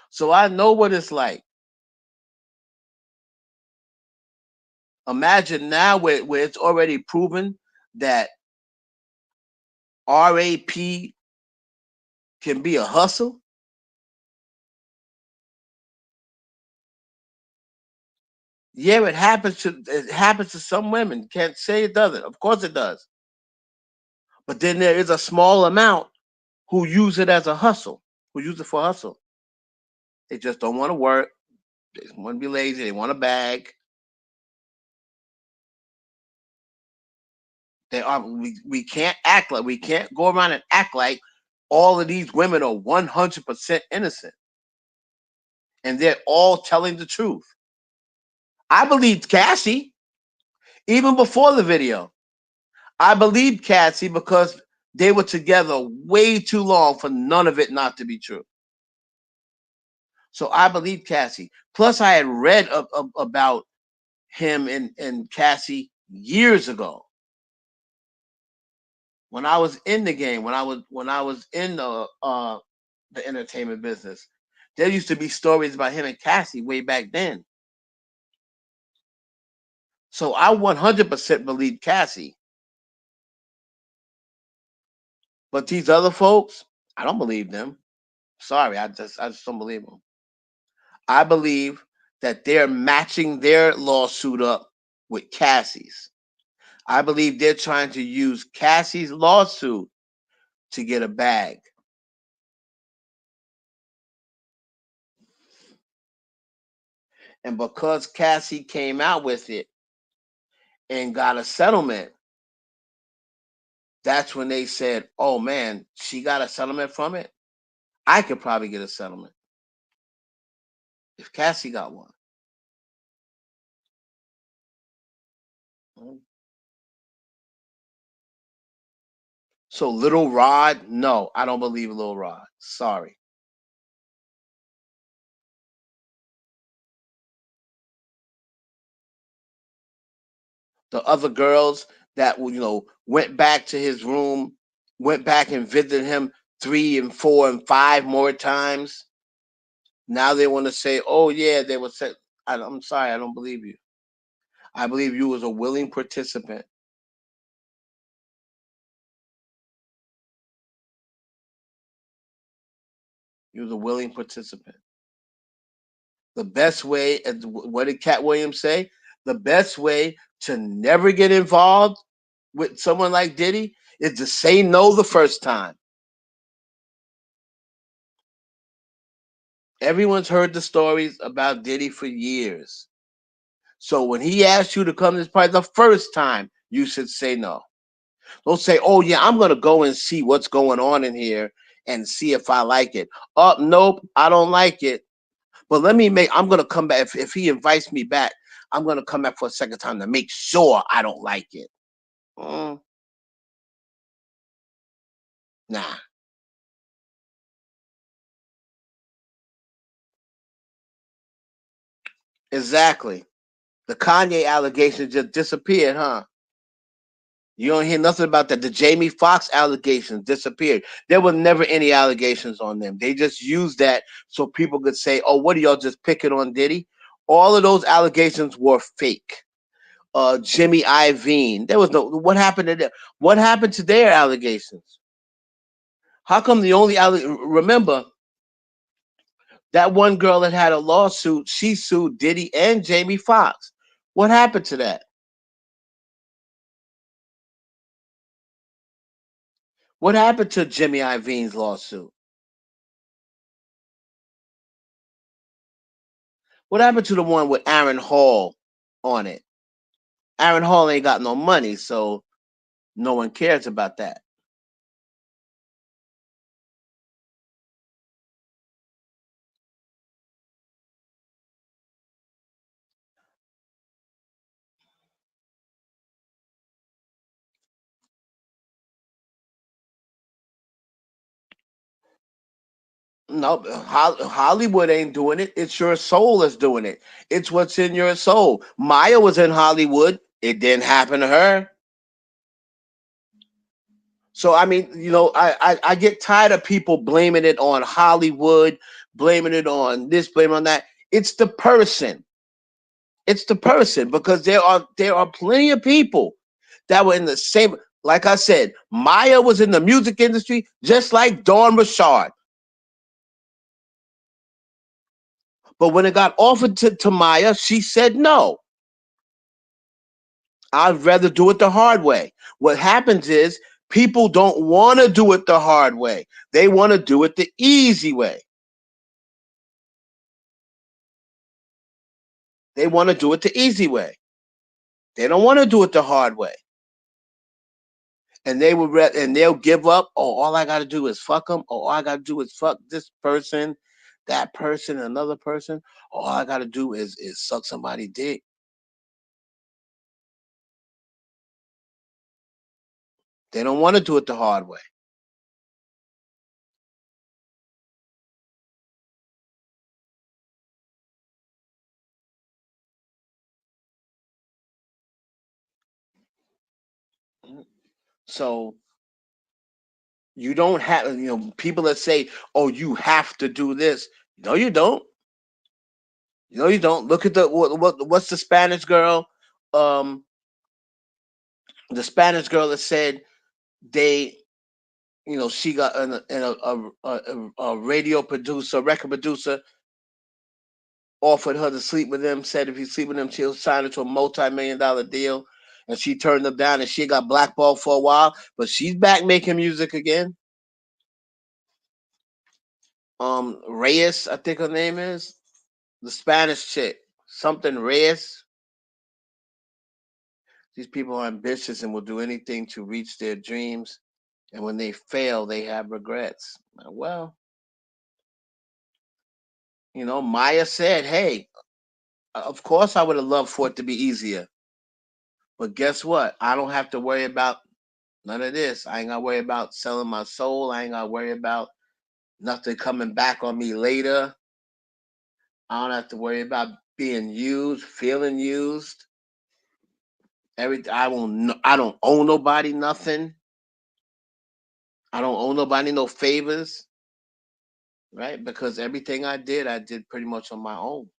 So I know what it's like. Imagine now where it's already proven that RAP can be a hustle? Yeah, it happens to some women. Can't say it doesn't. Of course it does. But then there is a small amount who use it as a hustle, who use it for hustle. They just don't want to work. They want to be lazy. They want a bag. We can't act like we can't go around and act like all of these women are 100% innocent and they're all telling the truth. I believed Cassie even before the video. I believed Cassie because they were together way too long for none of it not to be true. So I believed Cassie. Plus, I had read about him and Cassie years ago when I was in the game. When I was in the entertainment business, there used to be stories about him and Cassie way back then. So I 100% believe Cassie. But these other folks, I don't believe them. Sorry, I just don't believe them. I believe that they're matching their lawsuit up with Cassie's. I believe they're trying to use Cassie's lawsuit to get a bag. And because Cassie came out with it and got a settlement, that's when they said, oh man, she got a settlement from it. I could probably get a settlement if Cassie got one. So Little Rod, no, I don't believe Little Rod. Sorry. The other girls that went back to his room, went back and visited him 3 and 4 and 5 more times. Now they want to say, "Oh yeah, they were." I'm sorry, I don't believe you. I believe you was a willing participant. You was a willing participant. The best way, what did Cat Williams say? The best way to never get involved with someone like Diddy is to say no the first time. Everyone's heard the stories about Diddy for years. So when he asked you to come to this party the first time, you should say no. Don't say, "Oh yeah, I'm gonna go and see what's going on in here and see if I like it." Oh nope, I don't like it. But I'm gonna come back if he invites me back. I'm gonna come back for a second time to make sure I don't like it. Mm, nah, exactly. The Kanye allegations just disappeared, huh? You don't hear nothing about that. The Jamie Foxx allegations disappeared. There were never any allegations on them. They just used that so people could say, "Oh, what are y'all just picking on Diddy?" All of those allegations were fake. Jimmy Iovine, there was no. What happened to them? What happened to their allegations? How come the only remember that one girl that had a lawsuit? She sued Diddy and Jamie Foxx. What happened to that? What happened to Jimmy Iovine's lawsuit? What happened to the one with Aaron Hall on it? Aaron Hall ain't got no money, so no one cares about that. No, Hollywood ain't doing it. It's your soul that's doing it. It's what's in your soul. Maya was in Hollywood. It didn't happen to her. So I mean, I get tired of people blaming it on Hollywood, blaming it on this, blaming on that. It's the person. It's the person because there are plenty of people that were in the same. Like I said, Maya was in the music industry just like Dawn Richard. But when it got offered to Maya, she said no. I'd rather do it the hard way. What happens is people don't want to do it the hard way. They want to do it the easy way. They want to do it the easy way. They don't want to do it the hard way. And and they'll give up. Oh, all I got to do is fuck them. Oh, all I got to do is fuck this person, that person, another person. All I got to do is suck somebody dick. They don't want to do it the hard way. So you don't have, people that say, "Oh, you have to do this." No, you don't. No, you don't. Look at what's the Spanish girl? Um, the Spanish girl that said they, she got a radio producer, record producer offered her to sleep with him. Said if you sleep with him, she'll sign her to a multi-million-dollar deal. And she turned them down, and she got blackballed for a while. But she's back making music again. Reyes, I think her name is the Spanish chick, something Reyes. These people are ambitious and will do anything to reach their dreams. And when they fail, they have regrets. Well, Maya said, "Hey, of course I would have loved for it to be easier, but guess what? I don't have to worry about none of this. I ain't got to worry about selling my soul. I ain't got to worry about nothing coming back on me later. I don't have to worry about being used, feeling used. Everything. I don't owe nobody nothing. I don't owe nobody no favors, right? Because everything I did pretty much on my own."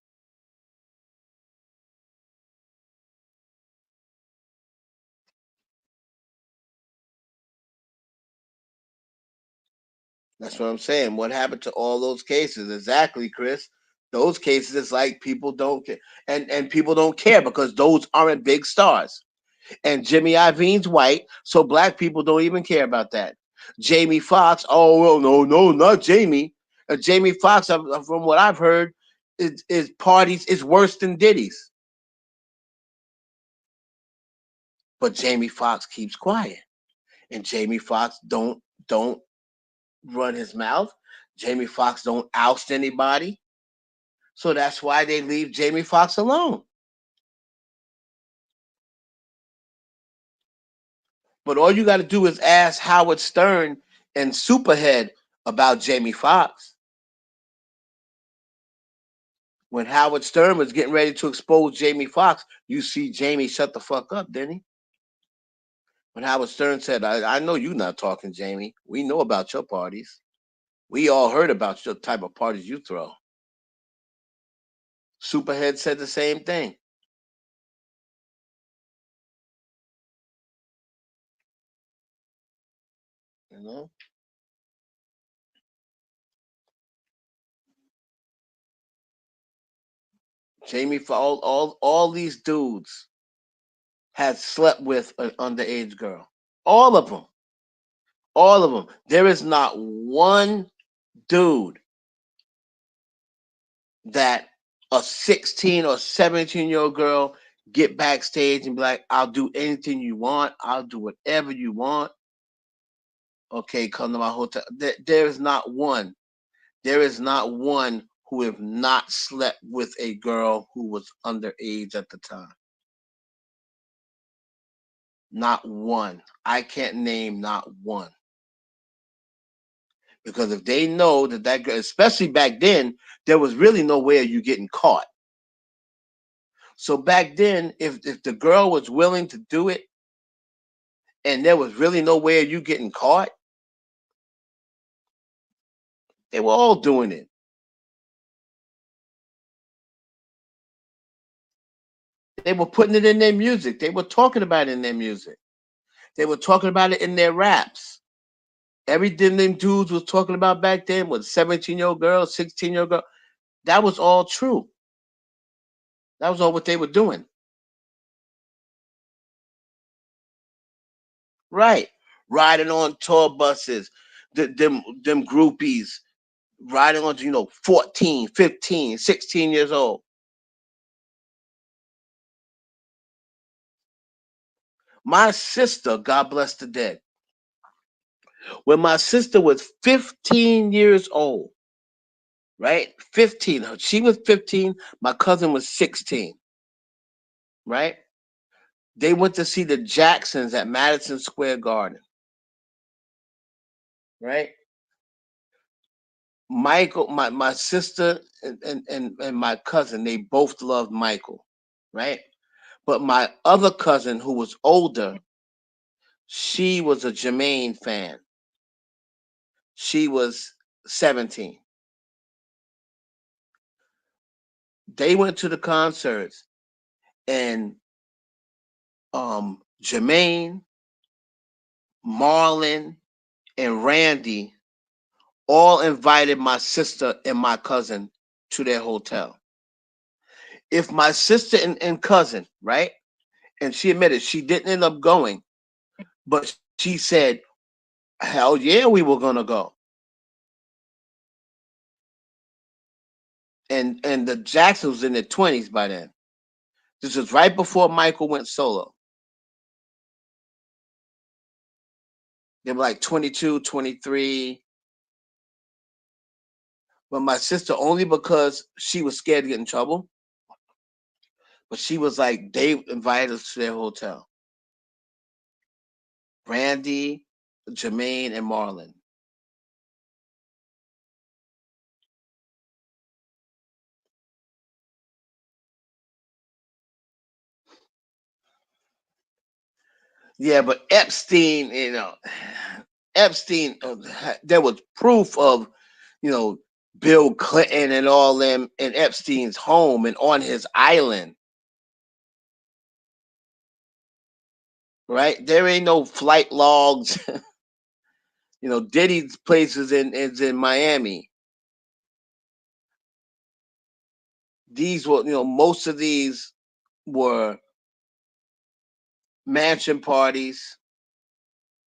That's what I'm saying. What happened to all those cases? Exactly, Chris. Those cases, it's like people don't care, and people don't care because those aren't big stars. And Jimmy Iovine's white, so black people don't even care about that. Jamie Foxx, oh well, no, no, not Jamie. Jamie Foxx, from what I've heard, is parties is worse than Diddy's. But Jamie Foxx keeps quiet, and Jamie Foxx don't run his mouth. Jamie Foxx don't oust anybody. So that's why they leave Jamie Foxx alone. But all you got to do is ask Howard Stern and Superhead about Jamie Foxx. When Howard Stern was getting ready to expose Jamie Foxx, you see Jamie shut the fuck up, didn't he? When Howard Stern said, I know you not talking, Jamie. We know about your parties. We all heard about your type of parties you throw. Superhead said the same thing. You know, Jamie for all these dudes had slept with an underage girl. All of them. All of them. There is not one dude that a 16 or 17-year-old girl get backstage and be like, I'll do anything you want. I'll do whatever you want. Okay, come to my hotel. There is not one. There is not one who have not slept with a girl who was underage at the time. Not one. I can't name not one. Because if they know that girl, especially back then, there was really no way of you getting caught. So back then, if the girl was willing to do it, and there was really no way of you getting caught, they were all doing it. They were putting it in their music. They were talking about it in their music. They were talking about it in their raps. Everything them dudes was talking about back then was 17-year-old girls, 16-year-old girl. That was all true. That was all what they were doing. Right. Riding on tour buses, them groupies riding on, 14, 15, 16 years old. My sister, God bless the dead, when my sister was 15 years old, right? 15. She was 15, my cousin was 16, right? They went to see the Jacksons at Madison Square Garden, right? Michael, my sister and my cousin, they both loved Michael, right? But my other cousin, who was older, she was a Jermaine fan. She was 17. They went to the concerts, and Jermaine, Marlon, and Randy all invited my sister and my cousin to their hotel. If my sister and cousin, right, and she admitted she didn't end up going, but she said, "Hell yeah, we were gonna go." And the Jacksons was in their 20s by then. This was right before Michael went solo. They were like 22, 23. But my sister, only because she was scared to get in trouble, but she was like, they invited us to their hotel. Randy, Jermaine, and Marlon. Yeah, but Epstein, Epstein, there was proof of, you know, Bill Clinton and all them in Epstein's home and on his island, right? There ain't no flight logs. Diddy's place is in Miami. These were, most of these were mansion parties,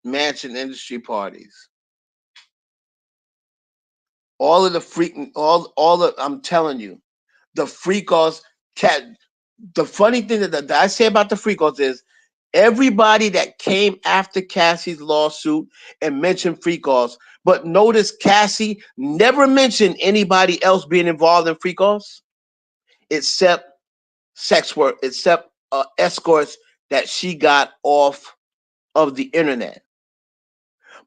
mansion industry parties. All of the freaking, all the, I'm telling you, the freakos, cat. The funny thing that I say about the freakos is everybody that came after Cassie's lawsuit and mentioned freakos, but notice Cassie never mentioned anybody else being involved in freakos except sex work, except escorts that she got off of the internet.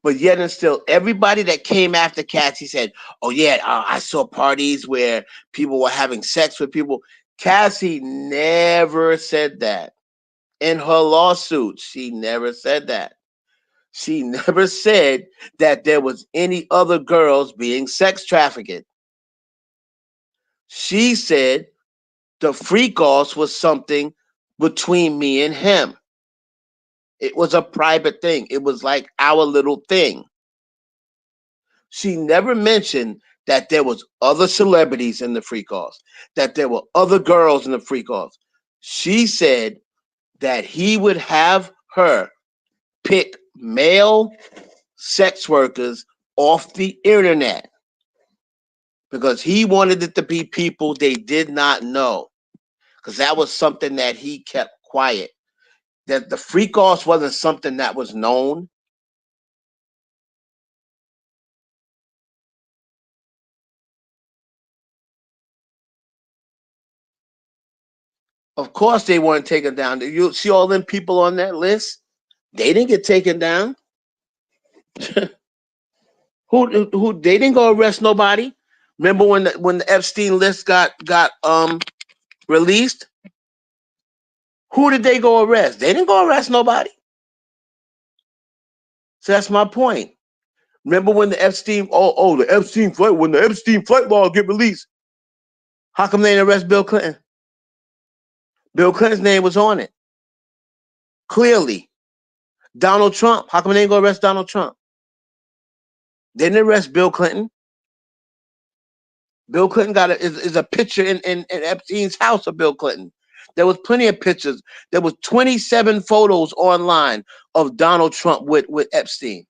But yet and still, everybody that came after Cassie said, "Oh yeah, I saw parties where people were having sex with people." Cassie never said that in her lawsuit. She never said that. She never said that there was any other girls being sex trafficked. She said the freak offs was something between me and him. It was a private thing. It was like our little thing. She never mentioned that there was other celebrities in the freak offs, that there were other girls in the freak offs. She said that he would have her pick male sex workers off the internet because he wanted it to be people they did not know, because that was something that he kept quiet. That the freak offs wasn't something that was known. Of course, they weren't taken down. You see all them people on that list? They didn't get taken down. Who? They didn't go arrest nobody. Remember when the Epstein list got released? Who did they go arrest? They didn't go arrest nobody. So that's my point. Remember when the Epstein? The Epstein flight. When the Epstein flight law get released, how come they didn't arrest Bill Clinton? Bill Clinton's name was on it clearly. Donald Trump. How come they ain't gonna arrest Donald Trump? They didn't arrest Bill Clinton. Bill Clinton is a picture in Epstein's house of Bill Clinton. There was plenty of pictures. There was 27 photos online of Donald Trump with Epstein.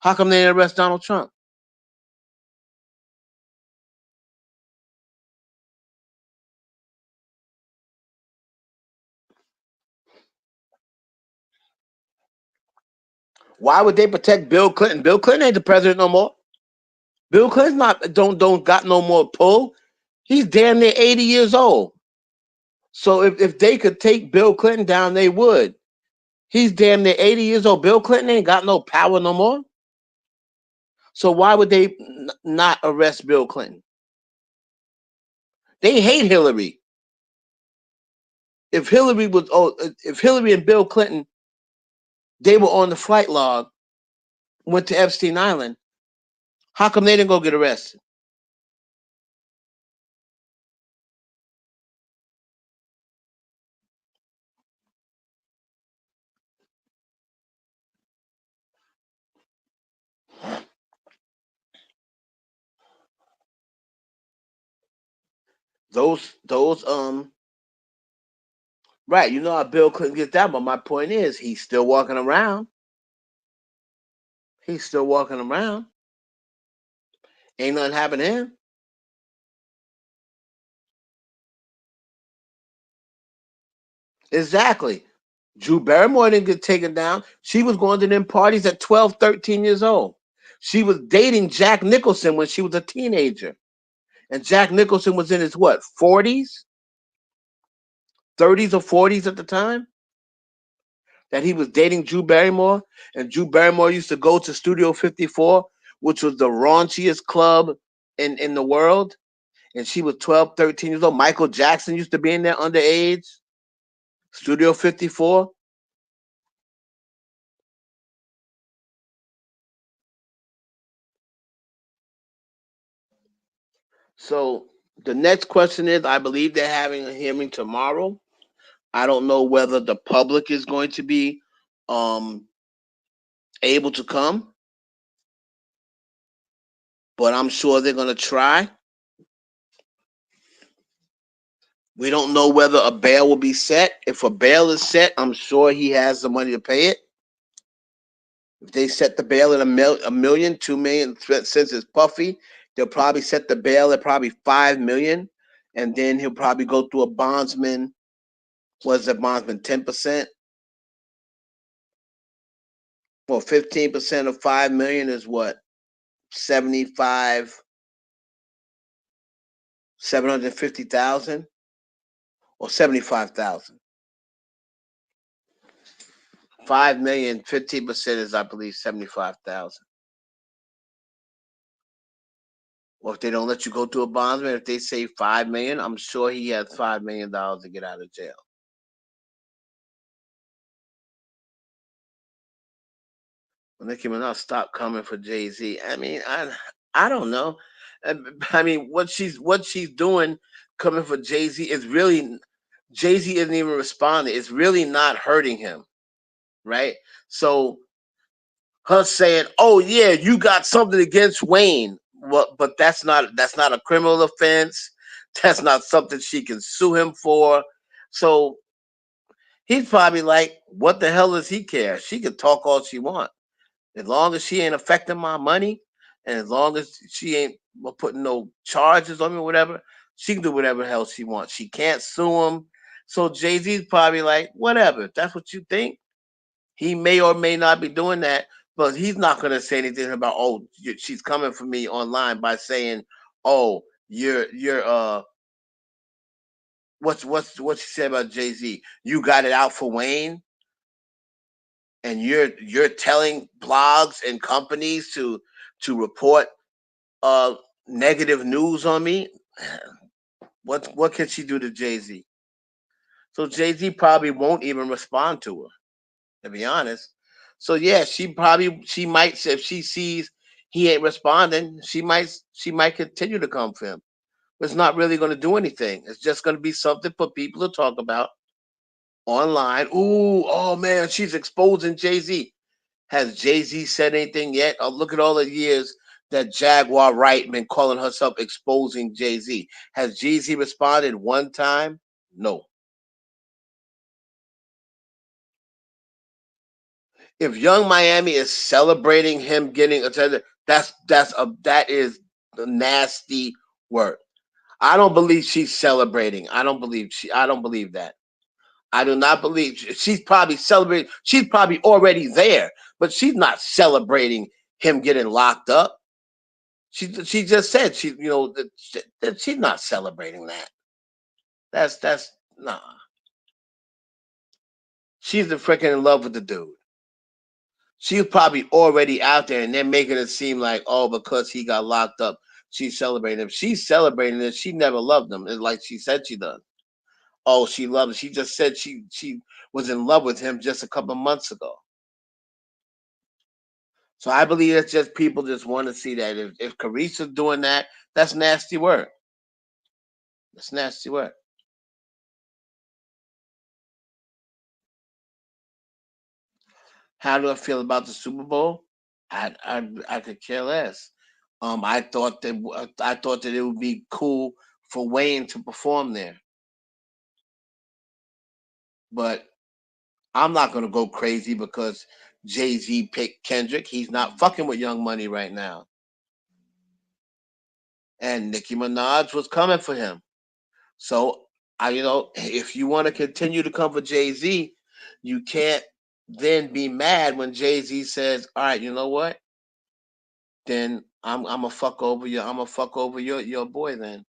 How come they didn't arrest Donald Trump? Why would they protect Bill Clinton? Bill Clinton ain't the president no more. Bill Clinton's not don't got no more pull. He's damn near 80 years old. So if they could take Bill Clinton down, they would. He's damn near 80 years old. Bill Clinton ain't got no power no more. So why would they not arrest Bill Clinton? They hate Hillary. If Hillary and Bill Clinton, they were on the flight log, went to Epstein Island, how come they didn't go get arrested? Those right, you know how Bill Clinton gets that, but my point is he's still walking around. He's still walking around. Ain't nothing happened to him. Exactly. Drew Barrymore didn't get taken down. She was going to them parties at 12, 13 years old. She was dating Jack Nicholson when she was a teenager. And Jack Nicholson was in his what, 40s, 30s or 40s at the time that he was dating Drew Barrymore. And Drew Barrymore used to go to Studio 54, which was the raunchiest club in the world. And she was 12, 13 years old. Michael Jackson used to be in there underage. Studio 54. So the next question is I believe they're having a hearing tomorrow. I don't know whether the public is going to be um, able to come, but I'm sure they're going to try. We don't know whether a bail will be set. If a bail is set, I'm sure he has the money to pay it. If they set the bail at a million, 2 million, since it's Puffy, they'll probably set the bail at probably 5 million, and then he'll probably go through a bondsman. Was the bondsman 10%? Well, 15% of 5 million is what 75, 750,000 or 75,000. 5 million, 15% is I believe 75,000. Or if they don't let you go to a bondsman, if they say 5 million, I'm sure he has $5 million to get out of jail. Nicki Minaj stop coming for Jay Z. I mean, I don't know. I mean, what she's doing coming for Jay Z is really Jay Z isn't even responding. It's really not hurting him, right? So her saying, "Oh yeah, you got something against Wayne," well, but that's not a criminal offense. That's not something she can sue him for. So he's probably like, "What the hell does he care? She can talk all she wants." As long as she ain't affecting my money, and as long as she ain't putting no charges on me or whatever, she can do whatever the hell she wants. She can't sue him. So Jay Z's probably like, whatever. If that's what you think, he may or may not be doing that, but he's not going to say anything about, oh, she's coming for me online by saying, oh, you're what she said about Jay Z. You got it out for Wayne, and you're telling blogs and companies to report uh negative news on me. What can she do to Jay Z? So Jay Z probably won't even respond to her, to be honest. So yeah, she might if she sees he ain't responding, she might continue to come for him. But it's not really going to do anything. It's just going to be something for people to talk about. online. Ooh, oh man, she's exposing Jay Z. Has Jay Z said anything yet? Oh, look at all the years that Jaguar Wright been calling herself exposing Jay Z. Has Jay Z responded one time? No. If Young Miami is celebrating him getting attended, that is the nasty word. I don't believe she's celebrating. I don't believe that. I do not believe she's probably celebrating. She's probably already there, but she's not celebrating him getting locked up. She just said that she's not celebrating that. That's nah. She's the freaking in love with the dude. She's probably already out there, and they're making it seem like, oh, because he got locked up, she's celebrating him. She's celebrating it. She never loved him, it's like she said she does. Oh, she loved him. She just said she was in love with him just a couple of months ago. So I believe it's just people just want to see that. If Carissa's doing that, that's nasty work. That's nasty work. How do I feel about the Super Bowl? I could care less. I thought that it would be cool for Wayne to perform there, but I'm not gonna go crazy because Jay Z picked Kendrick. He's not fucking with Young Money right now, and Nicki Minaj was coming for him. So if you want to continue to come for Jay Z, you can't then be mad when Jay Z says, "All right, you know what? Then I'm gonna fuck over you. I'm gonna fuck over your boy then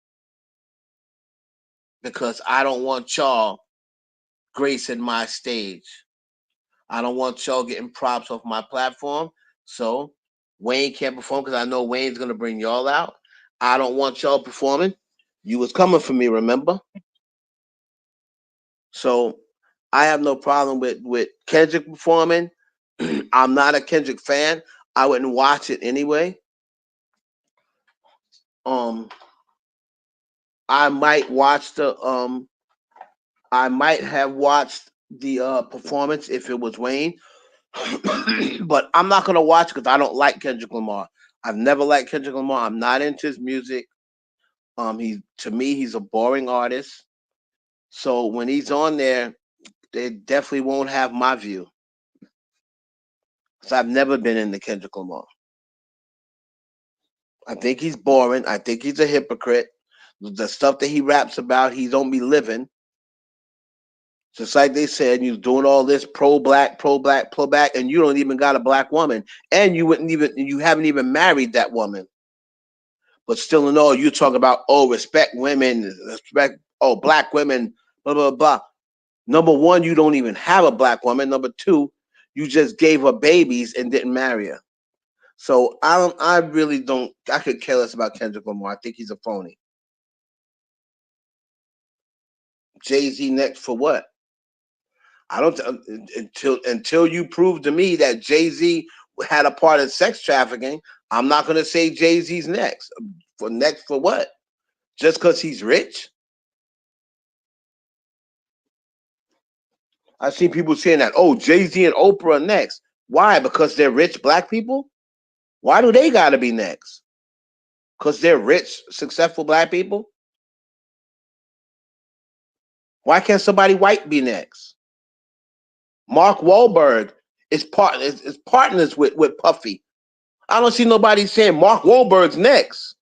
because I don't want y'all gracing my stage. I don't want y'all getting props off my platform. So Wayne can't perform because I know Wayne's gonna bring y'all out. I don't want y'all performing. You was coming for me, remember? So I have no problem with Kendrick performing. I'm not a Kendrick fan. I wouldn't watch it anyway. Um, I might watch the I might have watched the performance if it was Wayne, but I'm not gonna watch because I don't like Kendrick Lamar. I've never liked Kendrick Lamar. I'm not into his music. He to me he's a boring artist. So when he's on there, they definitely won't have my view. Cause I've never been into Kendrick Lamar. I think he's boring. I think he's a hypocrite. The stuff that he raps about, he don't be living. Just like they said, you doing all this pro black, pro black, and you don't even got a black woman, and you haven't even married that woman. But still, in all, you talk about respect women, respect black women, blah blah blah. Number one, you don't even have a black woman. Number two, you just gave her babies and didn't marry her. So I don't. I really don't. I could care less about Kendrick Lamar. I think he's a phony. Jay Z next for what? I don't until you prove to me that Jay Z had a part in sex trafficking. I'm not going to say Jay Z's next. For what? Just because he's rich? I've seen people saying that. Oh, Jay Z and Oprah are next. Why? Because they're rich black people. Why do they got to be next? Because they're rich, successful black people. Why can't somebody white be next? Mark Wahlberg is partners with Puffy. I don't see nobody saying Mark Wahlberg's next.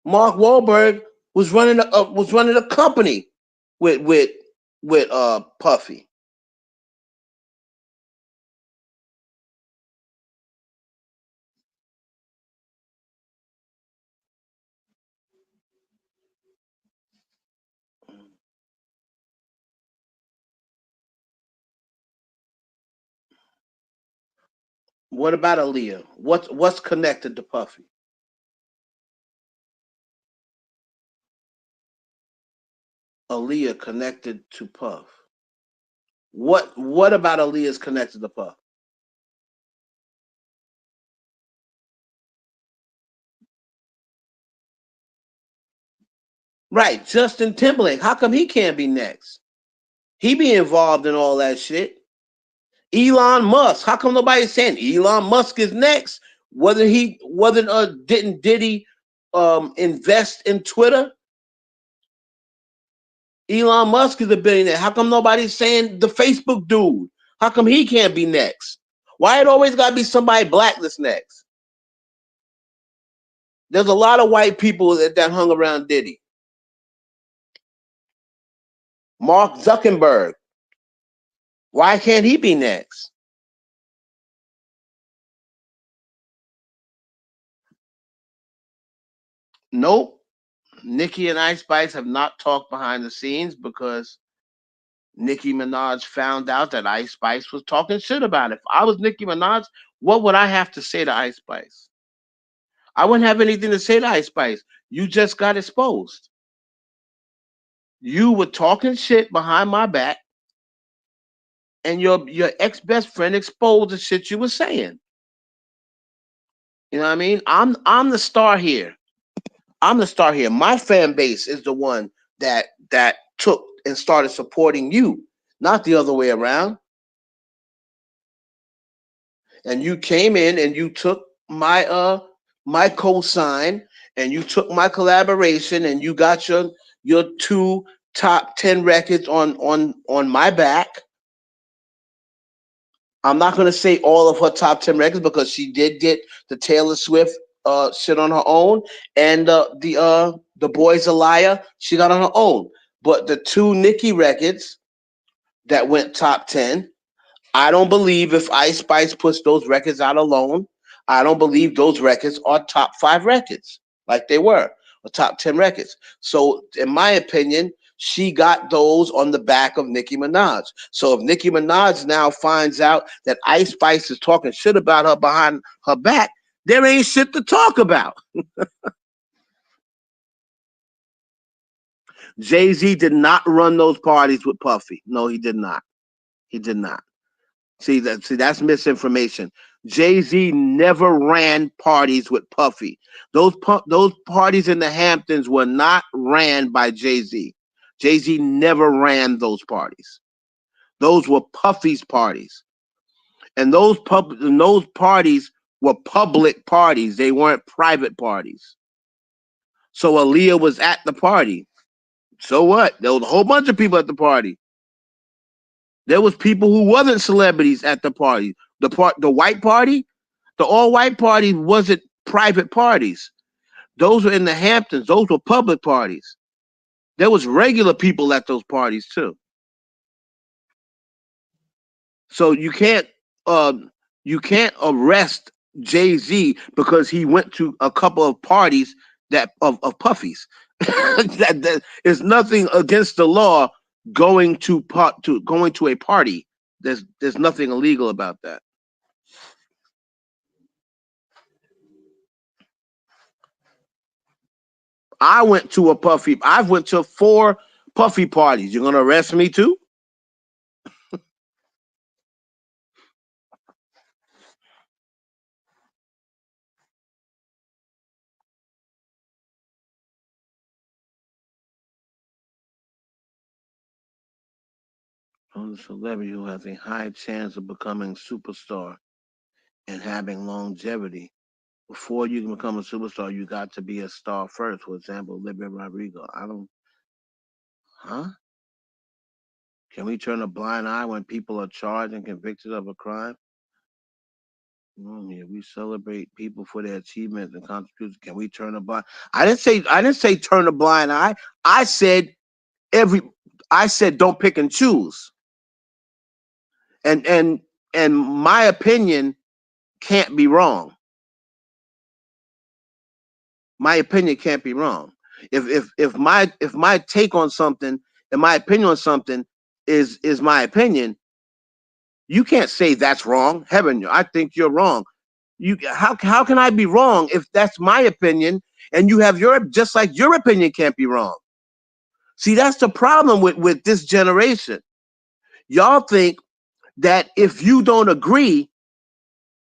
Mark Wahlberg was running a company with with with Puffy. What about Aaliyah? What's connected to Puffy? Aaliyah connected to Puff. What about Aaliyah's connected to Puff? Right, Justin Timberlake. How come he can't be next? He be involved in all that shit. Elon Musk. How come nobody's saying Elon Musk is next? Whether didn't Diddy invest in Twitter? Elon Musk is a billionaire. How come nobody's saying the Facebook dude? How come he can't be next? Why it always gotta be somebody black that's next? There's a lot of white people that hung around Diddy. Mark Zuckerberg. Why can't he be next? Nope. Nicki and Ice Spice have not talked behind the scenes because Nicki Minaj found out that Ice Spice was talking shit about it. If I was Nicki Minaj, what would I have to say to Ice Spice? I wouldn't have anything to say to Ice Spice. You just got exposed. You were talking shit behind my back, and your ex best friend exposed the shit you were saying. You know what I mean? I'm the star here. I'm the star here. My fan base is the one that took and started supporting you, not the other way around. And you came in and you took my cosign and you took my collaboration and you got your two top 10 records on my back. I'm not gonna say all of her top 10 records because she did get the Taylor Swift shit on her own, and the Boy's a Liar she got on her own. But the two Nicki records that went top 10, I don't believe if Ice Spice puts those records out alone, I don't believe those records are top 5 records like they were, or top 10 records. So, in my opinion, she got those on the back of Nicki Minaj. So, if Nicki Minaj now finds out that Ice Spice is talking shit about her behind her back, there ain't shit to talk about. Jay-Z did not run those parties with Puffy. No, he did not. He did not. That's misinformation. Jay Z never ran parties with Puffy. Those parties in the Hamptons were not ran by Jay Z. Jay Z never ran those parties. Those were Puffy's parties, and those parties were public parties. They weren't private parties. So Aaliyah was at the party. So what? There was a whole bunch of people at the party. There was people who wasn't celebrities at the party. The white party, the all white party wasn't private parties. Those were in the Hamptons. Those were public parties. There was regular people at those parties too. So you can't arrest Jay Z because he went to a couple of parties of Puffy's. That is nothing against the law going to a party. There's nothing illegal about that. I've went to 4 Puffy parties. You're gonna arrest me too? I'm a celebrity who has a high chance of becoming superstar and having longevity. Before you can become a superstar, you got to be a star first. For example, Olivia Rodrigo. I don't, huh? Can we turn a blind eye when people are charged and convicted of a crime? Yeah, we celebrate people for their achievements and contributions. Can we turn a blind? I didn't say turn a blind eye. I said every. I said don't pick and choose. And my opinion can't be wrong. My opinion can't be wrong. If my take on something and my opinion on something is my opinion, you can't say that's wrong. Heaven, I think you're wrong. How can I be wrong if that's my opinion and you have your just like your opinion can't be wrong? See, that's the problem with this generation. Y'all think that if you don't agree,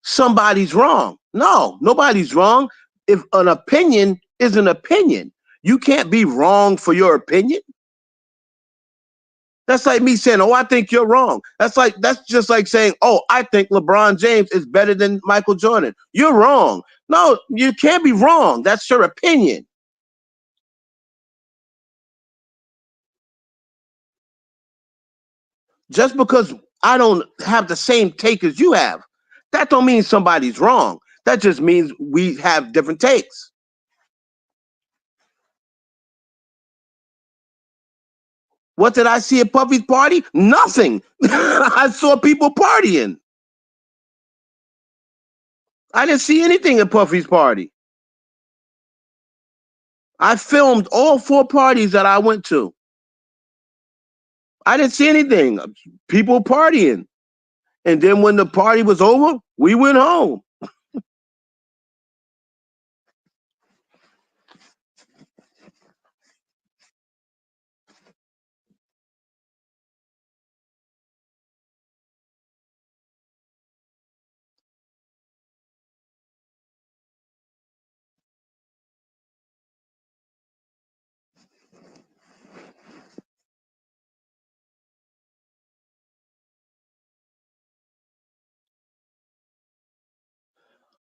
somebody's wrong. No, nobody's wrong. If an opinion is an opinion, You can't be wrong for your opinion. That's like me saying, "Oh, I think you're wrong." That's just like saying, "Oh, I think LeBron James is better than Michael Jordan." You're wrong. No, you can't be wrong. That's your opinion. Just because I don't have the same take as you have, that don't mean somebody's wrong. That just means we have different takes. What did I see at Puffy's party? Nothing. I saw people partying. I didn't see anything at Puffy's party. I filmed all 4 parties that I went to. I didn't see anything. People partying. And then when the party was over, we went home.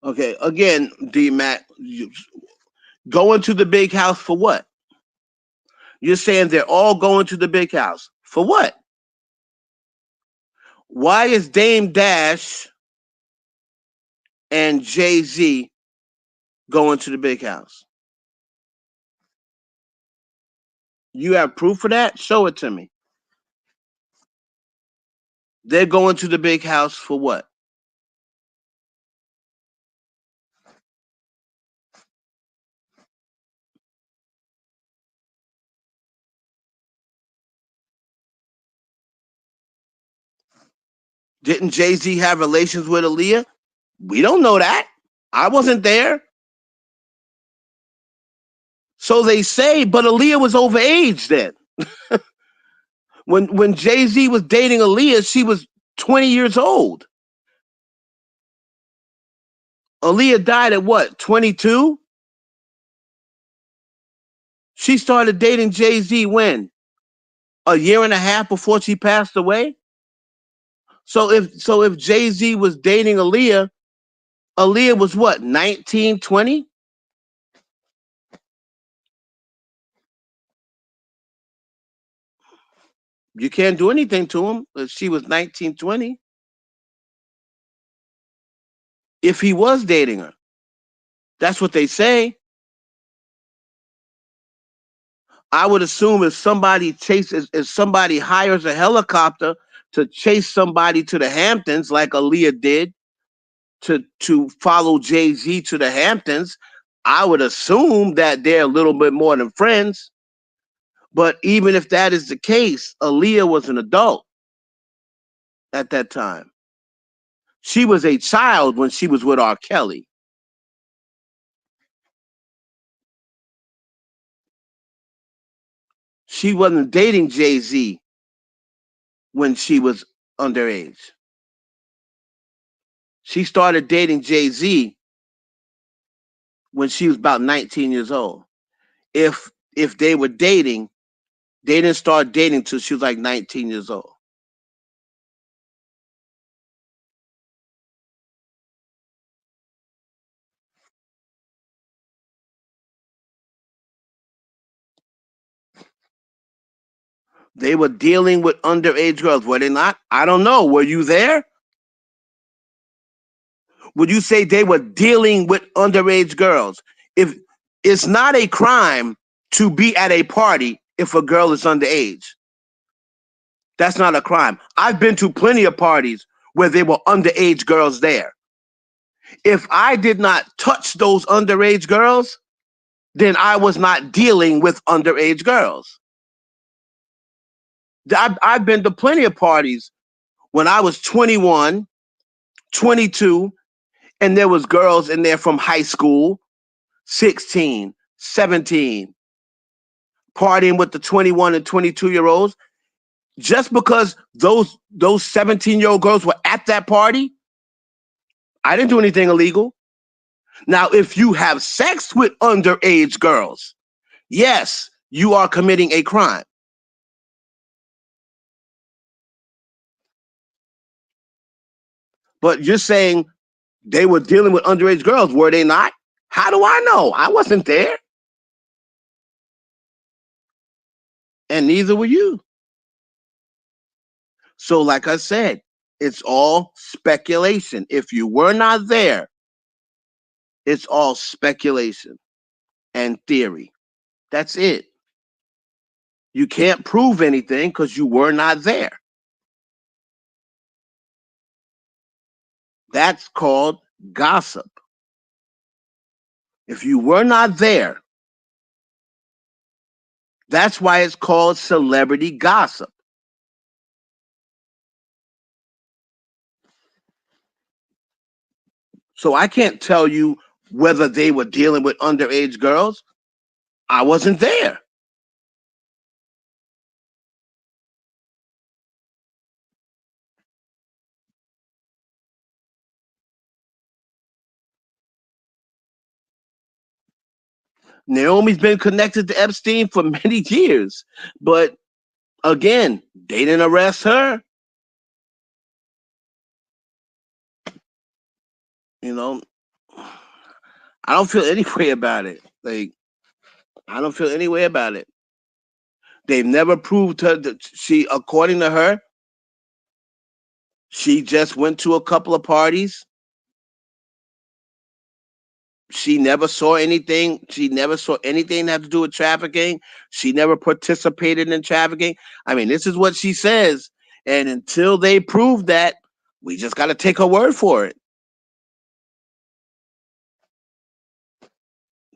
Okay, again, D Mac, going to the big house for what? You're saying they're all going to the big house. For what? Why is Dame Dash and Jay-Z going to the big house? You have proof of that? Show it to me. They're going to the big house for what? Didn't Jay-Z have relations with Aaliyah? We don't know that. I wasn't there. So they say, but Aaliyah was overage then. When Jay-Z was dating Aaliyah, she was 20 years old. Aaliyah died at what, 22? She started dating Jay-Z when? A year and a half before she passed away? So if Jay-Z was dating Aaliyah, Aaliyah was what, 19, 20? You can't do anything to him if she was 19, 20. If he was dating her. That's what they say. I would assume if somebody hires a helicopter to chase somebody to the Hamptons, like Aaliyah did, to follow Jay-Z to the Hamptons, I would assume that they're a little bit more than friends. But even if that is the case, Aaliyah was an adult at that time. She was a child when she was with R. Kelly. She wasn't dating Jay-Z when she was underage. She started dating Jay-Z when she was about 19 years old. If they were dating, they didn't start dating till she was like 19 years old. They were dealing with underage girls, were they not? I don't know. Were you there? Would you say they were dealing with underage girls? If it's not a crime to be at a party if a girl is underage, that's not a crime. I've been to plenty of parties where there were underage girls there. If I did not touch those underage girls, then I was not dealing with underage girls. I've been to plenty of parties when I was 21, 22, and there was girls in there from high school, 16, 17, partying with the 21 and 22-year-olds. Just because those 17-year-old girls were at that party, I didn't do anything illegal. Now, if you have sex with underage girls, yes, you are committing a crime. But you're saying they were dealing with underage girls, were they not? How do I know? I wasn't there, and neither were you. So, like I said, it's all speculation. If you were not there, it's all speculation and theory. That's it. You can't prove anything because you were not there. That's called gossip. If you were not there, that's why it's called celebrity gossip. So I can't tell you whether they were dealing with underage girls. I wasn't there. Naomi's been connected to Epstein for many years. But again, they didn't arrest her. You know, I don't feel any way about it. Like, I don't feel any way about it. They've never proved her that she, according to her, she just went to a couple of parties. She never saw anything. She never saw anything that had to do with trafficking. She never participated in trafficking. I mean, this is what she says. And until they prove that, we just got to take her word for it.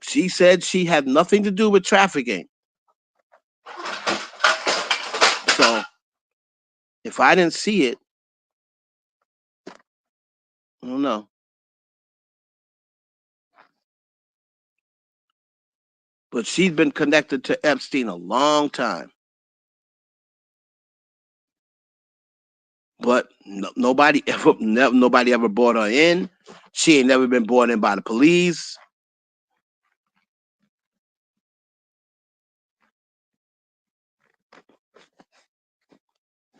She said she had nothing to do with trafficking. So if I didn't see it, I don't know. But she's been connected to Epstein a long time. But nobody ever, nobody ever brought her in. She ain't never been brought in by the police.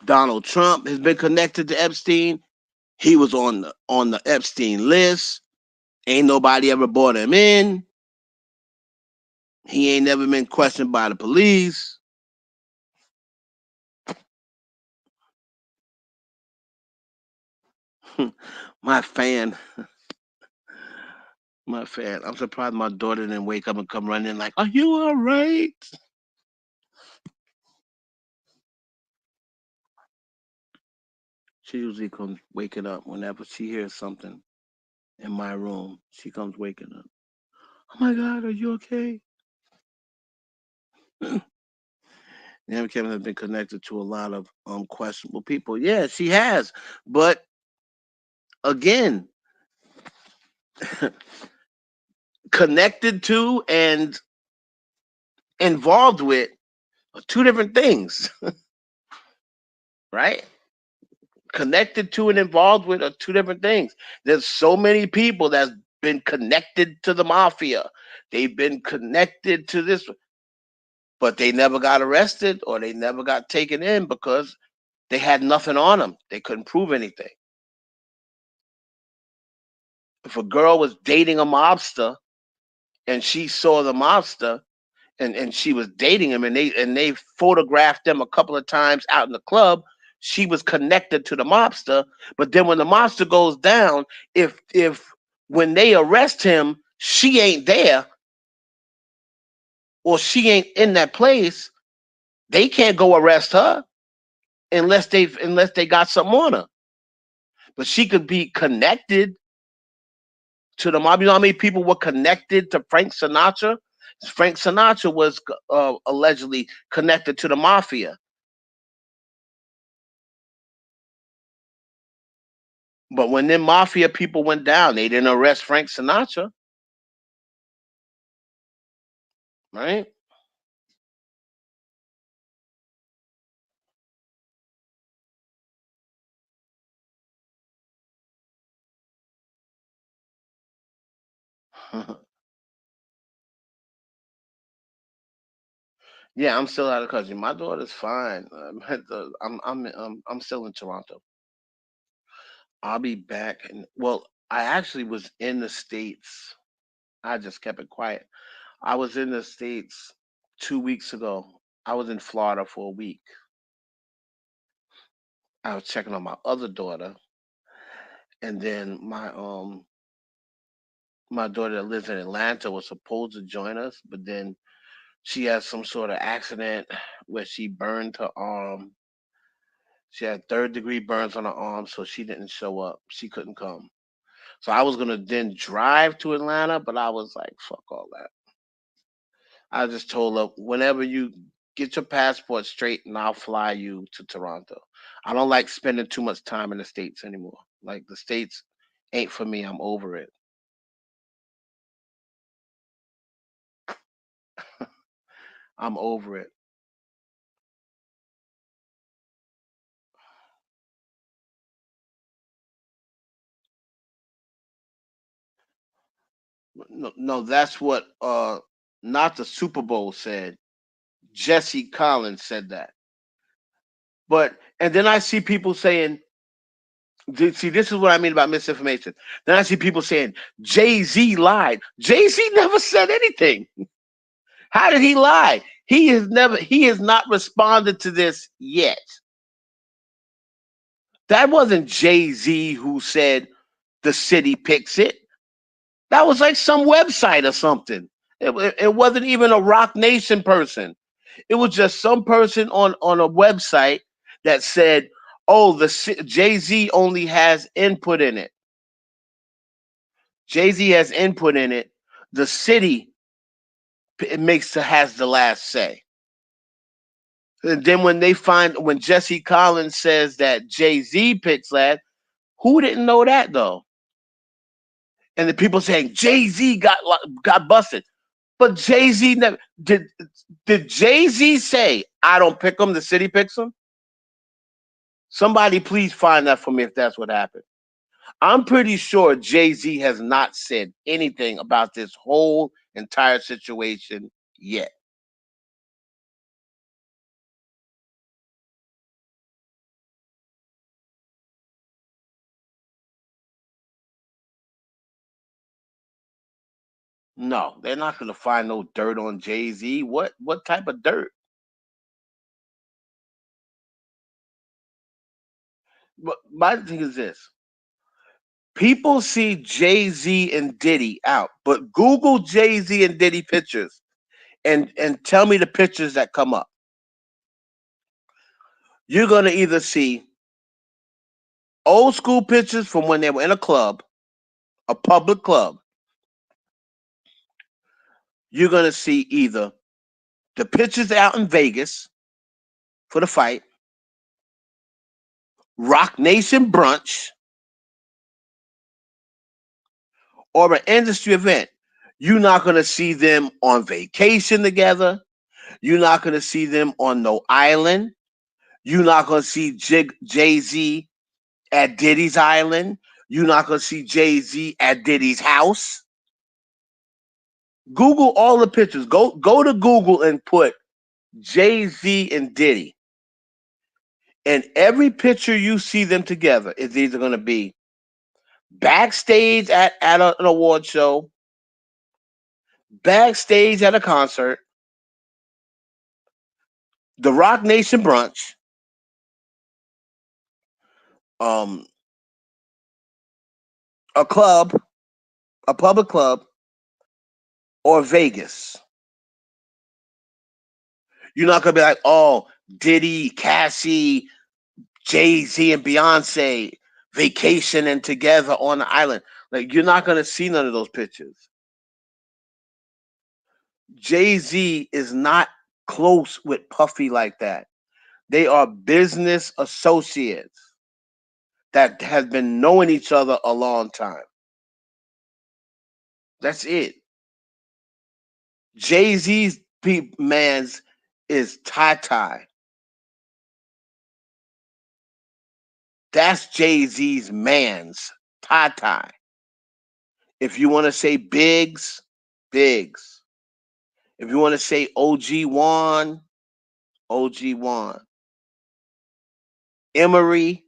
Donald Trump has been connected to Epstein. He was on the Epstein list. Ain't nobody ever brought him in. He ain't never been questioned by the police. my fan, my fan. I'm surprised my daughter didn't wake up and come running like, "Are you all right?" She usually comes waking up whenever she hears something in my room. She comes waking up. Oh my God, are you okay? Naomi Campbell has been connected to a lot of questionable people. Yeah, she has. But again, connected to and involved with are two different things, right? Connected to and involved with are two different things. There's so many people that's been connected to the mafia. They've been connected to this, but they never got arrested or they never got taken in because they had nothing on them. They couldn't prove anything. If a girl was dating a mobster and she saw the mobster and she was dating him and they photographed them a couple of times out in the club, she was connected to the mobster. But then when the mobster goes down, if when they arrest him, she ain't there or she ain't in that place, they can't go arrest her unless they got something on her. But she could be connected to the mob. You know how many people were connected to Frank Sinatra? Frank Sinatra was allegedly connected to the mafia. But when them mafia people went down, they didn't arrest Frank Sinatra, right? Yeah, I'm still out of country. My daughter's fine. I'm still in Toronto. I'll be back. And well, I actually was in the states. I just kept it quiet. I was in the states 2 weeks ago. I was in Florida for a week. I was checking on my other daughter, and then my daughter that lives in Atlanta was supposed to join us, but then she had some sort of accident where she burned her arm. She had third-degree burns on her arm, so she didn't show up. She couldn't come. So I was gonna then drive to Atlanta, but I was like, fuck all that. I just told her, whenever you get your passport straight, and I'll fly you to Toronto. I don't like spending too much time in the States anymore. Like the States ain't for me. I'm over it. I'm over it. No, no, that's what not the Super Bowl said. Jesse Collins said that. But and then I see people saying, see, this is what I mean about misinformation. Then I see people saying Jay Z lied. Jay Z never said anything. How did he lie? He has not responded to this yet. That wasn't Jay Z who said the city picks it. That was like some website or something. It wasn't even a Rock Nation person. It was just some person on a website that said, "Oh, Jay Z only has input in it. Jay Z has input in it. The city has the last say." And then when Jesse Collins says that Jay Z picks last, who didn't know that though? And the people saying Jay Z got busted, but Jay Z never did. Did Jay Z say I don't pick them? The city picks them. Somebody please find that for me if that's what happened. I'm pretty sure Jay Z has not said anything about this whole entire situation yet. No, they're not going to find no dirt on Jay Z. What type of dirt? But my thing is this: people see Jay Z and Diddy out, but Google Jay Z and Diddy pictures and tell me the pictures that come up. You're going to either see old school pictures from when they were in a club, a public club. You're going to see either the pictures out in Vegas for the fight, Rock Nation brunch, or an industry event. You're not going to see them on vacation together. You're not going to see them on no island. You're not going to see Jay Z at Diddy's island. You're not going to see Jay Z at Diddy's house. Google all the pictures. Go to Google and put Jay Z and Diddy. And every picture you see them together is either going to be backstage at an award show, backstage at a concert, the Rock Nation brunch, um, a club, a public club, or Vegas. You're not gonna be like, oh, Diddy, Cassie, Jay Z, and Beyonce vacationing together on the island. Like you're not gonna see none of those pictures. Jay Z is not close with Puffy like that. They are business associates that have been knowing each other a long time. That's it. Jay Z's man's is Ty Ty. That's Jay Z's man's Ty Ty. If you want to say Biggs, Biggs. If you want to say OG1, Emery,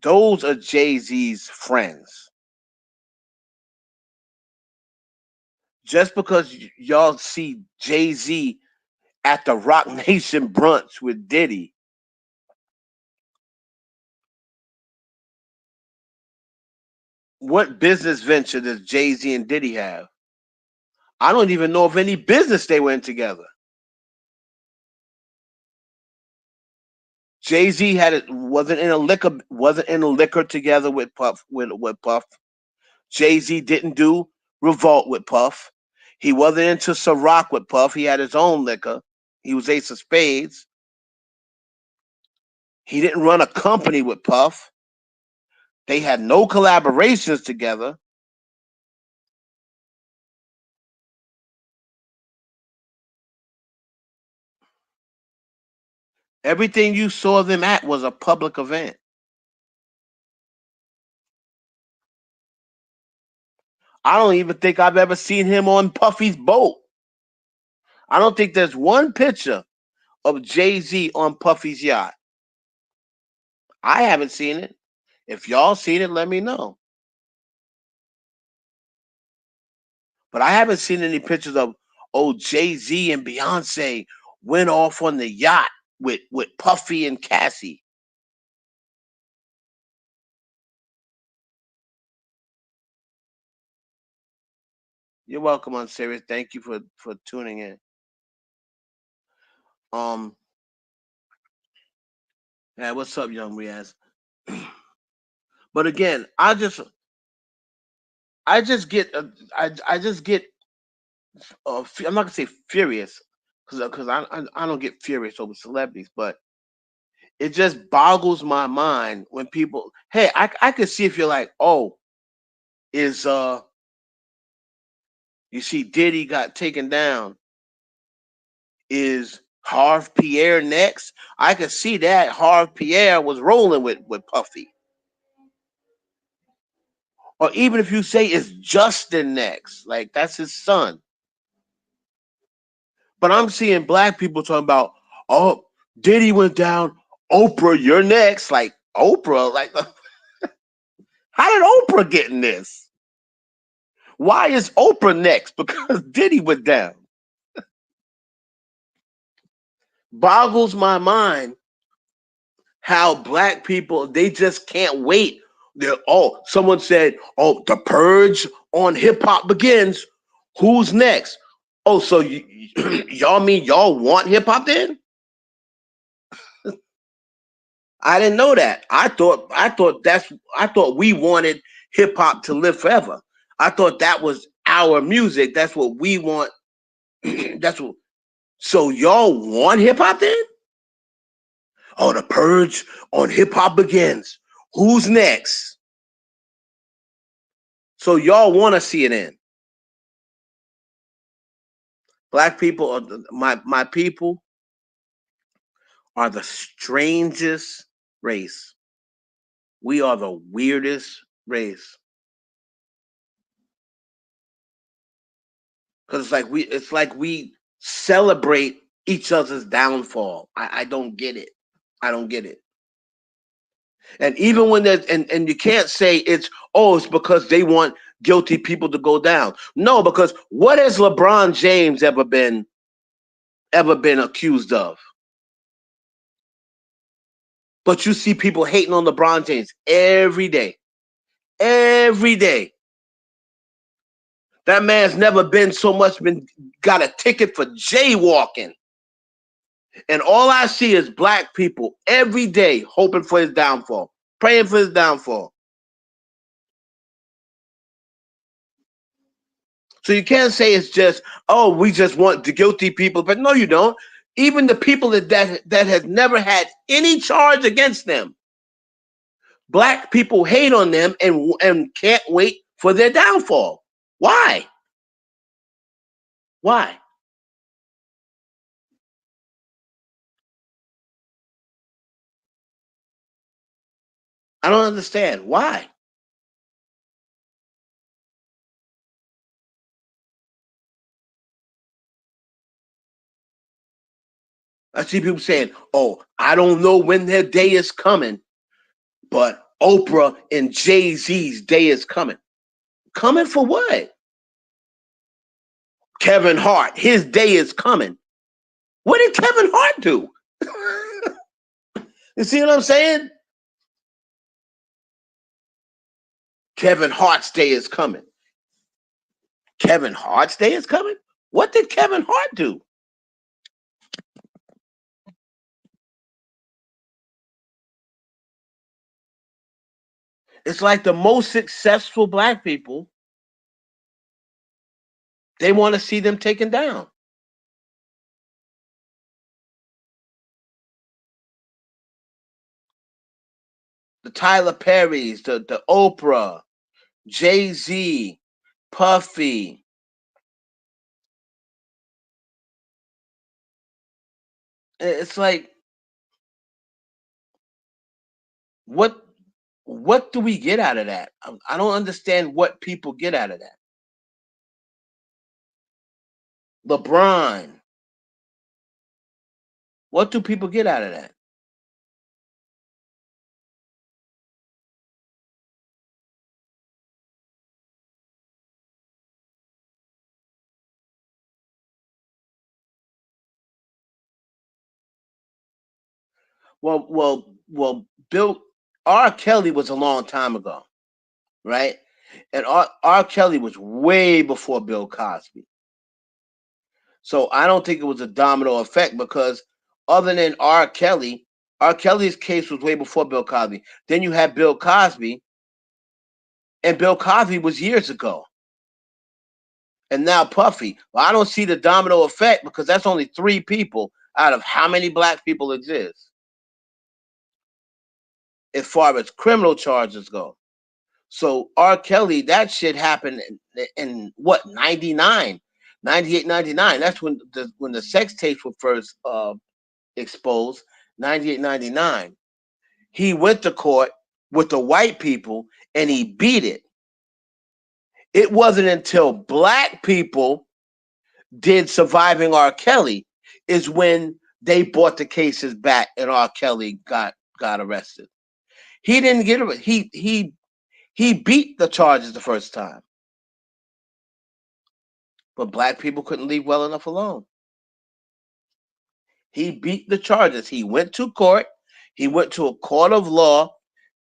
those are Jay Z's friends. Just because y'all see Jay Z at the Rock Nation brunch with Diddy, what business venture does Jay Z and Diddy have? I don't even know of any business they were in together. Jay Z had it wasn't in a liquor together with Puff. Jay Z didn't do Revolt with Puff. He wasn't into Ciroc with Puff. He had his own liquor. He was Ace of Spades. He didn't run a company with Puff. They had no collaborations together. Everything you saw them at was a public event. I don't even think I've ever seen him on Puffy's boat. I don't think there's one picture of Jay Z on Puffy's yacht. I haven't seen it. If y'all seen it, let me know. But I haven't seen any pictures of Jay Z and Beyonce went off on the yacht with Puffy and Cassie. You're welcome on Sirius. Thank you for tuning in. Um, yeah, what's up, young Riaz? But again, I just get I just get I'm not gonna say furious because I don't get furious over celebrities, but it just boggles my mind when people. Hey, I could see if you're like, oh, is you see Diddy got taken down. Is Harv Pierre next? I could see that Harv Pierre was rolling with Puffy. Or even if you say it's Justin next, like that's his son. But I'm seeing black people talking about, oh, Diddy went down, Oprah, you're next. Like Oprah, like how did Oprah get in this? Why is Oprah next? Because Diddy went down. Boggles my mind how black people they just can't wait. Someone said, "Oh, the purge on hip hop begins. Who's next?" Oh, so y'all mean y'all want hip hop then? I didn't know that. I thought we wanted hip hop to live forever. I thought that was our music. That's what we want. That's what. So y'all want hip hop then? Oh, the purge on hip hop begins. Who's next? So y'all want to see it in. Black people are my people are the strangest race. We are the weirdest race because it's like we celebrate each other's downfall. I don't get it. I don't get it. And even when there's and you can't say it's because they want guilty people to go down. No, because what has LeBron James ever been accused of? But you see people hating on LeBron James every day. Every day. That man's never been so much been got a ticket for jaywalking. And all I see is black people every day hoping for his downfall, praying for his downfall. So you can't say it's just, we just want the guilty people, but no, you don't. Even the people that has never had any charge against them, black people hate on them and can't wait for their downfall. Why? Why? I don't understand. Why? I see people saying, "Oh, I don't know when their day is coming, but Oprah and Jay-Z's day is coming." Coming for what? Kevin Hart, his day is coming. What did Kevin Hart do? You see what I'm saying? Kevin Hart's day is coming. Kevin Hart's day is coming? What did Kevin Hart do? It's like the most successful black people, they want to see them taken down. The Tyler Perrys, the Oprah, Jay-Z, Puffy. It's like, what what do we get out of that? I don't understand what people get out of that. LeBron, what do people get out of that? Well, Bill R. Kelly was a long time ago, right? And R. Kelly was way before Bill Cosby. So I don't think it was a domino effect because other than R. Kelly's case was way before Bill Cosby. Then you had Bill Cosby, and Bill Cosby was years ago. And now Puffy. Well, I don't see the domino effect because that's only three people out of how many black people exist as far as criminal charges go. So R. Kelly, that shit happened in what, 99, 98, 99. That's when the sex tapes were first exposed, 98, 99. He went to court with the white people and he beat it. It wasn't until black people did Surviving R. Kelly is when they brought the cases back and R. Kelly got arrested. He didn't get arrested. He beat the charges the first time, but black people couldn't leave well enough alone. He beat the charges. He went to court. He went to a court of law,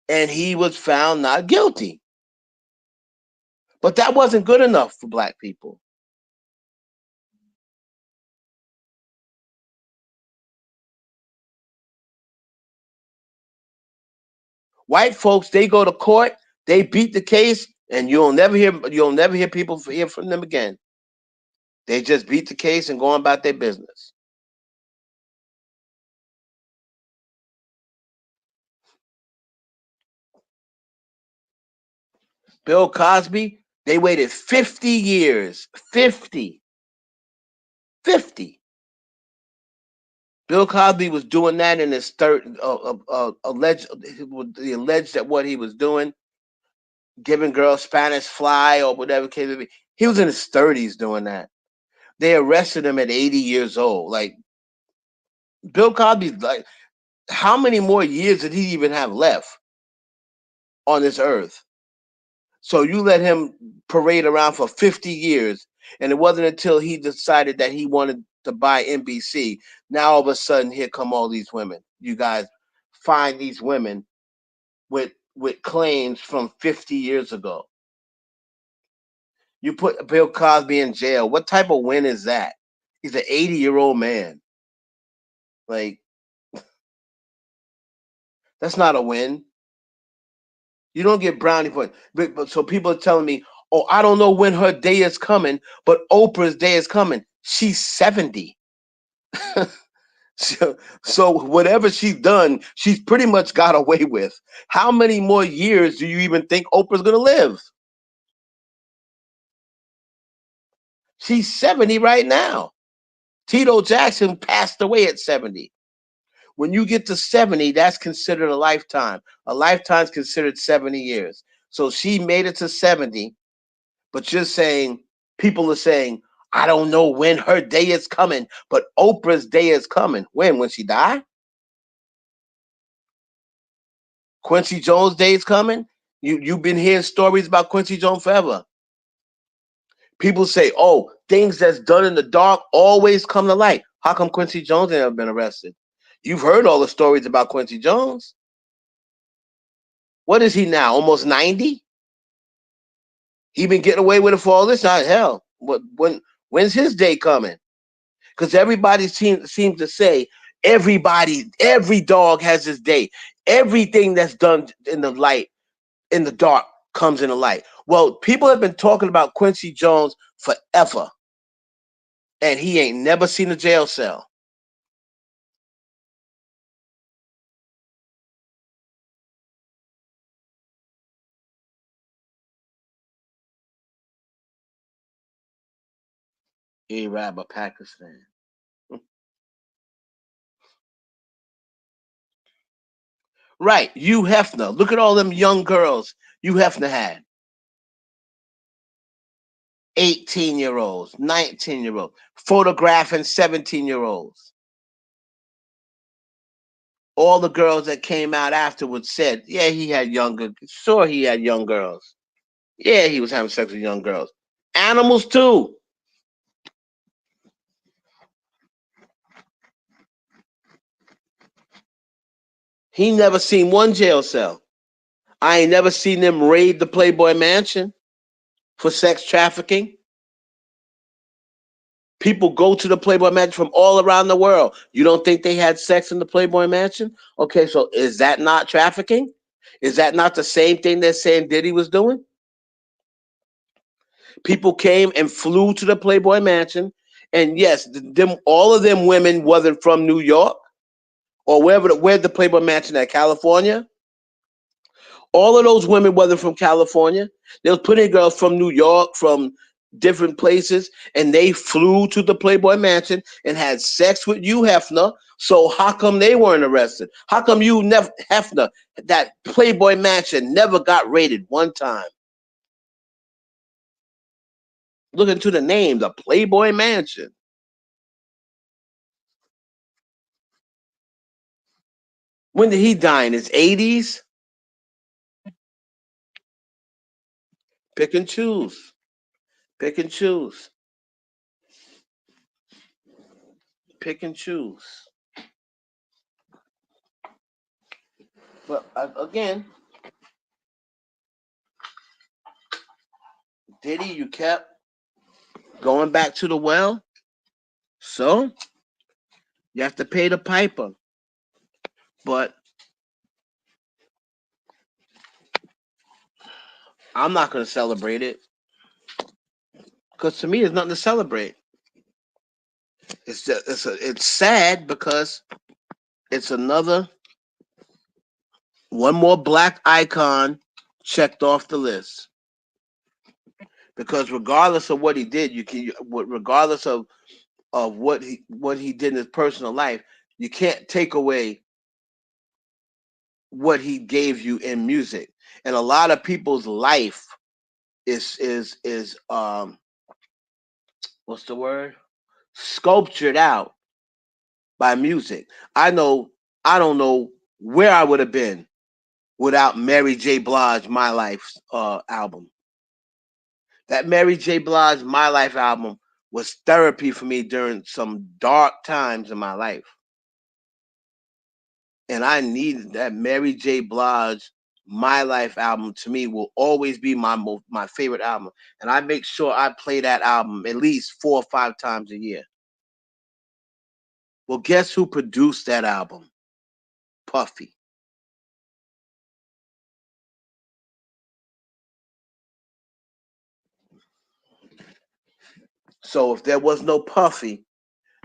and he was found not guilty. But that wasn't good enough for black people. White folks, they go to court, they beat the case, and you'll never hear people hear from them again. They just beat the case and go on about their business. Bill Cosby, they waited 50 years. 50. 50. Bill Cosby was doing that in his third alleged that what he was doing, giving girls Spanish fly or whatever case may be. He was in his 30s doing that. They arrested him at 80 years old. Like, Bill Cosby's like, how many more years did he even have left on this earth? So you let him parade around for 50 years, and it wasn't until he decided that he wanted to buy NBC. Now all of a sudden, here come all these women. You guys find these women with claims from 50 years ago. You put Bill Cosby in jail. What type of win is that? He's an 80-year-old man. Like, that's not a win. You don't get brownie points. But so people are telling me, oh, I don't know when her day is coming, but Oprah's day is coming. She's 70. So whatever she's done, she's pretty much got away with. How many more years do you even think Oprah's gonna live? She's 70 right now. Tito Jackson passed away at 70. When you get to 70, that's considered a lifetime. A lifetime's considered 70 years. So she made it to 70, but you're saying, people are saying, I don't know when her day is coming, but Oprah's day is coming. When she died? Quincy Jones' day is coming. You've been hearing stories about Quincy Jones forever. People say, "Oh, things that's done in the dark always come to light." How come Quincy Jones ain't ever been arrested? You've heard all the stories about Quincy Jones. What is he now? Almost 90? He been getting away with it for all this time. Hell, when's his day coming? Because everybody seems to say every dog has his day. Everything that's done in the light, in the dark, comes in the light. Well, people have been talking about Quincy Jones forever, and he ain't never seen a jail cell. Arab of Pakistan. Right, Hugh Hefner. Look at all them young girls Hugh Hefner had. 18-year-olds, 19-year-olds, photographing 17-year-olds. All the girls that came out afterwards said, yeah, he had younger, sure, he had young girls. Yeah, he was having sex with young girls. Animals, too. He never seen one jail cell. I ain't never seen them raid the Playboy Mansion for sex trafficking. People go to the Playboy Mansion from all around the world. You don't think they had sex in the Playboy Mansion? Okay, so is that not trafficking? Is that not the same thing they're saying Diddy was doing? People came and flew to the Playboy Mansion, and yes, them all of them women wasn't from New York or where the Playboy Mansion at, California. All of those women wasn't from California. There was plenty of girls from New York, from different places, and they flew to the Playboy Mansion and had sex with you, Hefner. So how come they weren't arrested? How come you never, Hefner, that Playboy Mansion never got raided one time? Look into the name, the Playboy Mansion. When did he die? In his 80s? Pick and choose. Pick and choose. Pick and choose. But again, Diddy, you kept going back to the well. So you have to pay the piper. But I'm not going to celebrate it because to me, there's nothing to celebrate. It's sad because it's another one more black icon checked off the list. Because regardless of what he did, regardless of what he did in his personal life, you can't take away what he gave you in music. And a lot of people's life is what's the word? Sculptured out by music. I know I don't know where I would have been without Mary J. Blige My Life album. That Mary J. Blige My Life album was therapy for me during some dark times in my life. And I needed that Mary J. Blige My Life album. To me will always be my favorite album, and I make sure I play that album at least 4 or 5 times a year. Well, guess who produced that album? Puffy. So if there was no Puffy,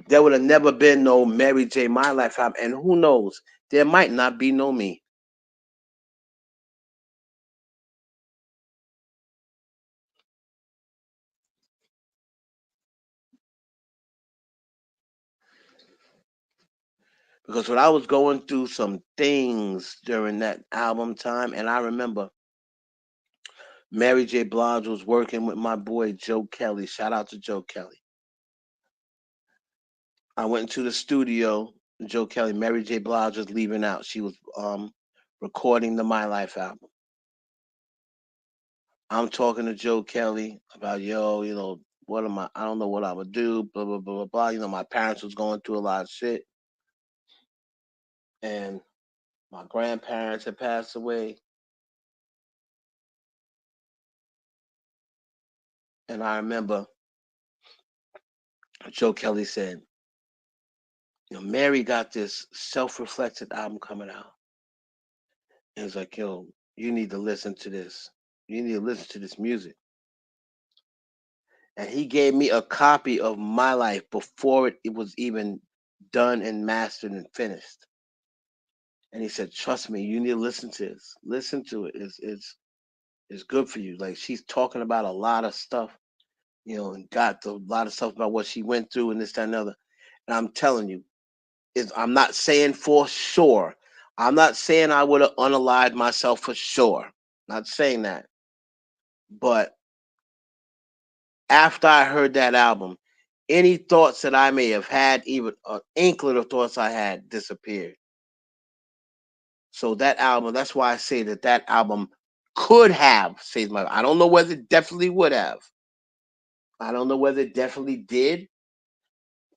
there would have never been no Mary J. My Life album, and who knows, there might not be no me. Because when I was going through some things during that album time, and I remember Mary J. Blige was working with my boy Joe Kelly. Shout out to Joe Kelly. I went into the studio. Joe Kelly, Mary J. Blige was leaving out. She was recording the My Life album. I'm talking to Joe Kelly about, yo, what am I don't know what I would do, blah blah blah blah blah. My parents was going through a lot of shit, and my grandparents had passed away, and I remember Joe Kelly said, Mary got this self-reflected album coming out. And it's like, yo, you need to listen to this. You need to listen to this music. And he gave me a copy of My Life before it was even done and mastered and finished. And he said, trust me, you need to listen to this. Listen to it. It's good for you. Like, she's talking about a lot of stuff, and got a lot of stuff about what she went through and this, that, and the other. And I'm telling you, I'm not saying for sure. I'm not saying I would have unalived myself for sure. Not saying that. But after I heard that album, any thoughts that I may have had, even an inkling of thoughts I had, disappeared. So that album, that's why I say that album could have saved my life. I don't know whether it definitely would have. I don't know whether it definitely did,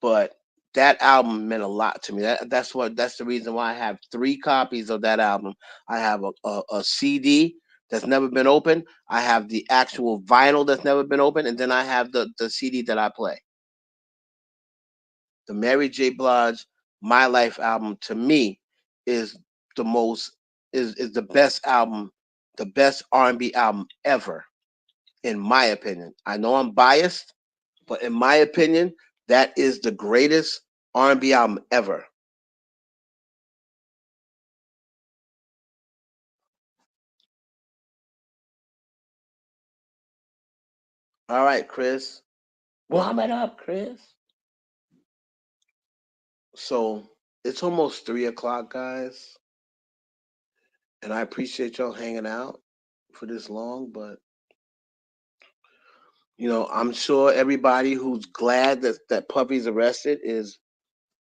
but that album meant a lot to me. That's the reason why I have 3 copies of that album. I have a CD that's never been opened. I have the actual vinyl that's never been opened, and then I have the CD that I play. The Mary J. Blige My Life album to me is the most is the best album, the best R&B album ever, in my opinion. I know I'm biased, but in my opinion, that is the greatest R&B album ever. All right, Chris. Warm it up, Chris. So it's almost 3 o'clock, guys, and I appreciate y'all hanging out for this long. But I'm sure everybody who's glad that Puppy's arrested is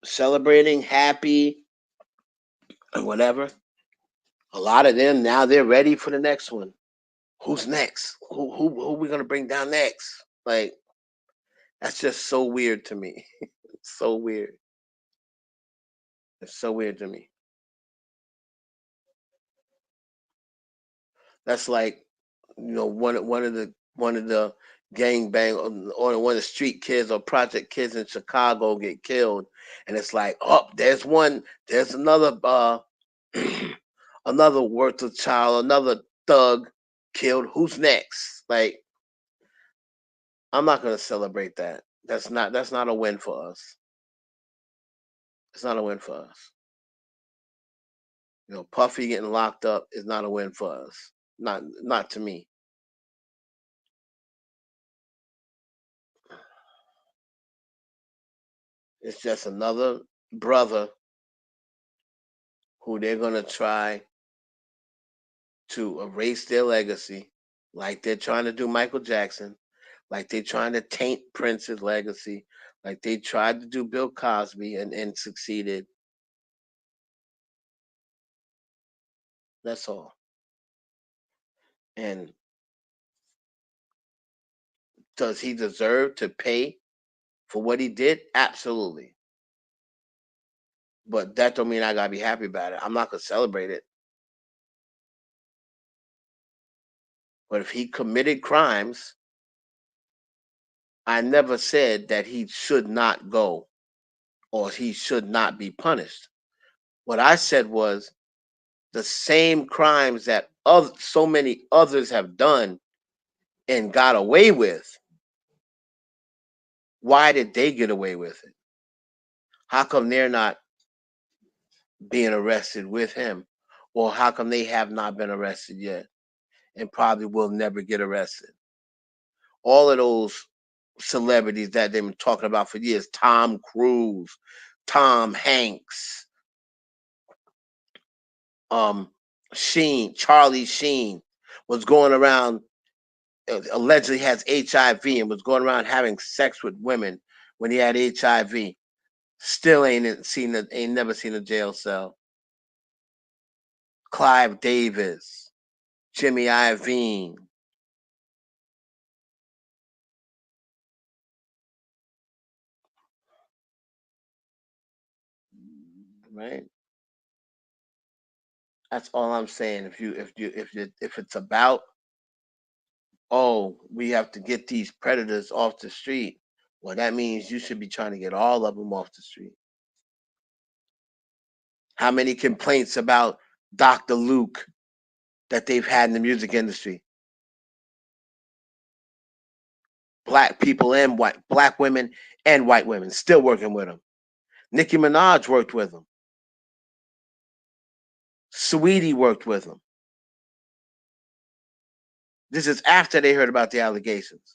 celebrating, happy, and whatever. A lot of them now they're ready for the next one. Who's next? Who we gonna bring down next? Like, that's just so weird to me. It's so weird. It's so weird to me. That's like, one of the gang bang, or one of the street kids or project kids in Chicago get killed, and it's like, oh, there's another another worthless child, another thug killed. Who's next? Like, I'm not gonna celebrate that. That's not a win for us. It's not a win for us. Puffy getting locked up is not a win for us. Not to me. It's just another brother who they're gonna try to erase their legacy, like they're trying to do Michael Jackson, like they're trying to taint Prince's legacy, like they tried to do Bill Cosby and succeeded. That's all. And does he deserve to pay for what he did? Absolutely. But that don't mean I gotta be happy about it. I'm not gonna celebrate it. But if he committed crimes, I never said that he should not go or he should not be punished. What I said was the same crimes that so many others have done and got away with. Why did they get away with it? How come they're not being arrested with him? Or how come they have not been arrested yet and probably will never get arrested? All of those celebrities that they've been talking about for years, Tom Cruise, Tom Hanks, um, Charlie Sheen, was going around, allegedly has HIV and was going around having sex with women when he had HIV. Still ain't never seen a jail cell. Clive Davis, Jimmy Iovine, right? That's all I'm saying. If it's about, oh, we have to get these predators off the street, well, that means you should be trying to get all of them off the street. How many complaints about Dr. Luke that they've had in the music industry? Black women and white women still working with him. Nicki Minaj worked with him. Sweetie worked with him. This is after they heard about the allegations.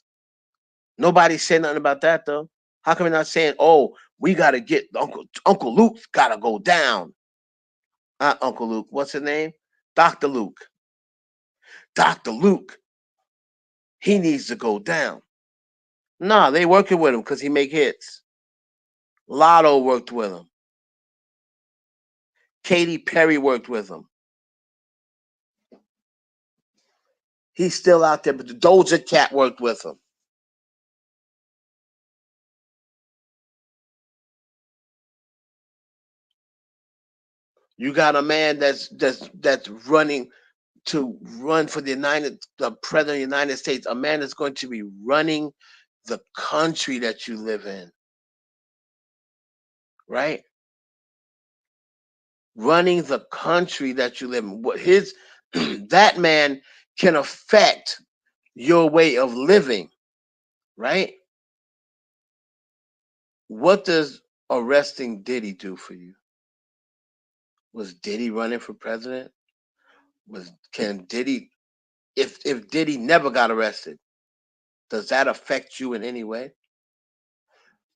Nobody said nothing about that though. How come you're not saying, "Oh, we gotta get Uncle Luke's gotta go down"? Not Uncle Luke. What's his name? Doctor Luke. Doctor Luke. He needs to go down. Nah, they working with him because he make hits. Lotto worked with him. Katy Perry worked with him. He's still out there, but the Doja Cat worked with him. You got a man that's running to run for the president of the United States. A man that's going to be running the country that you live in, right? Running the country that you live in. What his that man can affect your way of living, right? What does arresting Diddy do for you? Was Diddy running for president? Was can Diddy if Diddy never got arrested, does that affect you in any way?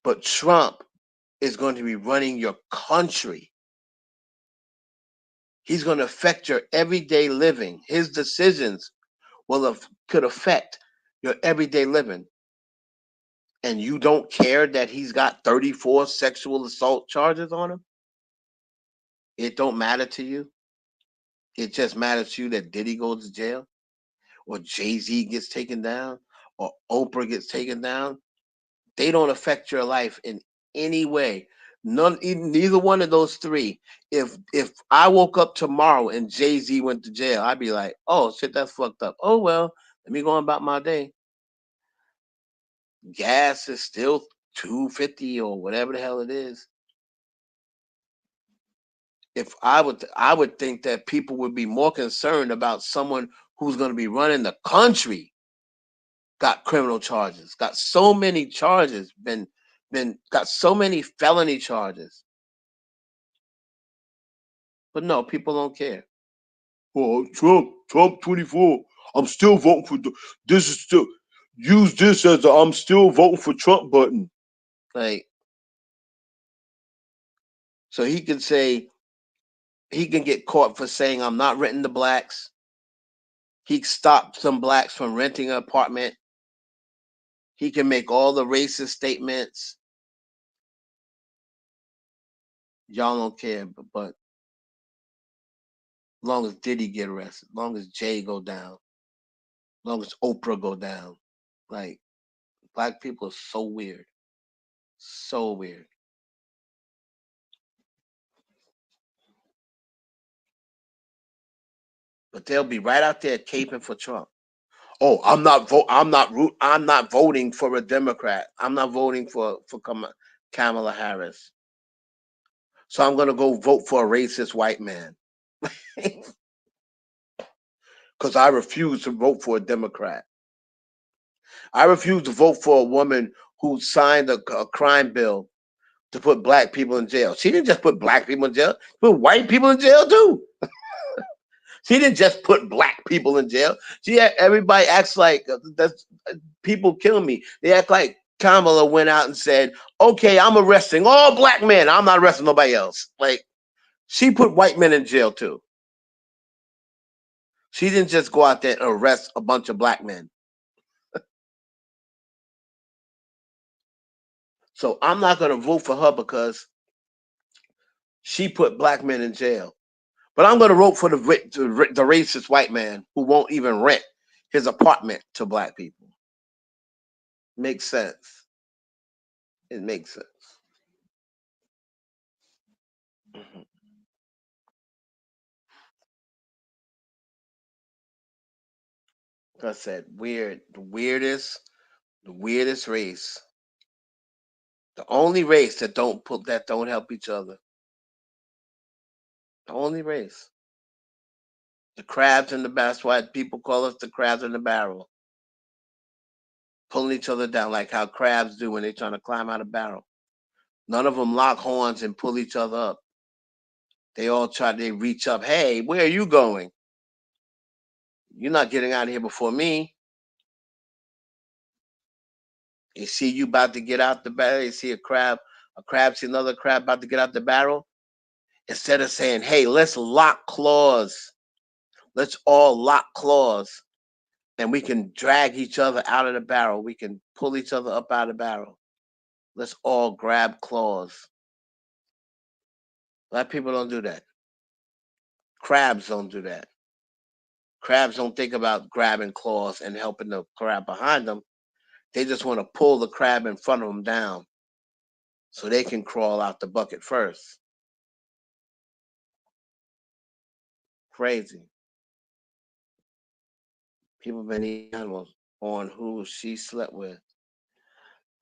But Trump is going to be running your country. He's going to affect your everyday living. His decisions could affect your everyday living. And you don't care that he's got 34 sexual assault charges on him? It don't matter to you. It just matters to you that Diddy goes to jail, or Jay-Z gets taken down, or Oprah gets taken down. They don't affect your life in any way. Neither one of those three. If I woke up tomorrow and Jay Z went to jail, I'd be like, oh shit, that's fucked up. Oh well, let me go on about my day. Gas is still 250 or whatever the hell it is. If I would think that people would be more concerned about someone who's going to be running the country got criminal charges, got so many charges, been got so many felony charges. But no, people don't care. Oh, Trump 24. I'm still voting for this is still use this as a I'm still voting for Trump button. Like so he can say he can get caught for saying I'm not renting to blacks. He stopped some blacks from renting an apartment. He can make all the racist statements. Y'all don't care, but long as Diddy get arrested, long as Jay go down, long as Oprah go down, like black people are so weird, so weird. But they'll be right out there caping for Trump. Oh, I'm not voting for a Democrat. I'm not voting for Kamala Harris. So I'm gonna go vote for a racist white man because I refuse to vote for a Democrat. I refuse to vote for a woman who signed a crime bill to put black people in jail. She didn't just put black people in jail; she put white people in jail too. She didn't just put black people in jail. Everybody acts like that's people killing me. They act like Kamala went out and said, "Okay, I'm arresting all black men. I'm not arresting nobody else." Like she put white men in jail too. She didn't just go out there and arrest a bunch of black men. So I'm not going to vote for her because She put black men in jail. But I'm going to vote for the racist white man who won't even rent his apartment to black people. Makes sense. It makes sense. Mhm. Like I said, weird. The weirdest race. The only race that don't help each other. The only race. The crabs in the barrel. That's why people call us the crabs in the barrel. Pulling each other down like how crabs do when they're trying to climb out a barrel. None of them lock horns and pull each other up. They reach up. Hey, where are you going? You're not getting out of here before me. They see you about to get out the barrel. They see a crab see another crab about to get out the barrel. Instead of saying, hey, let's lock claws. Let's all lock claws. And we can drag each other out of the barrel. We can pull each other up out of the barrel. Let's all grab claws. Black people don't do that. Crabs don't do that. Crabs don't think about grabbing claws and helping the crab behind them. They just want to pull the crab in front of them down so they can crawl out the bucket first. Crazy. People been eating animals on who she slept with.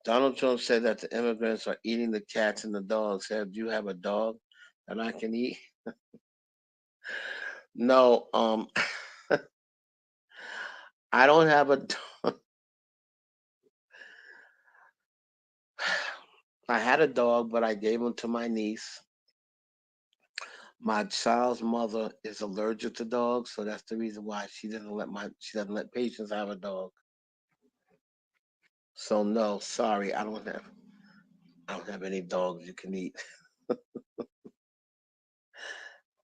Donald Trump said that the immigrants are eating the cats and the dogs. Said, do you have a dog that I can eat? No, I don't have a dog. I had a dog, but I gave him to my niece. My child's mother is allergic to dogs, so that's the reason why she doesn't let patients have a dog. So no, sorry, I don't have any dogs you can eat.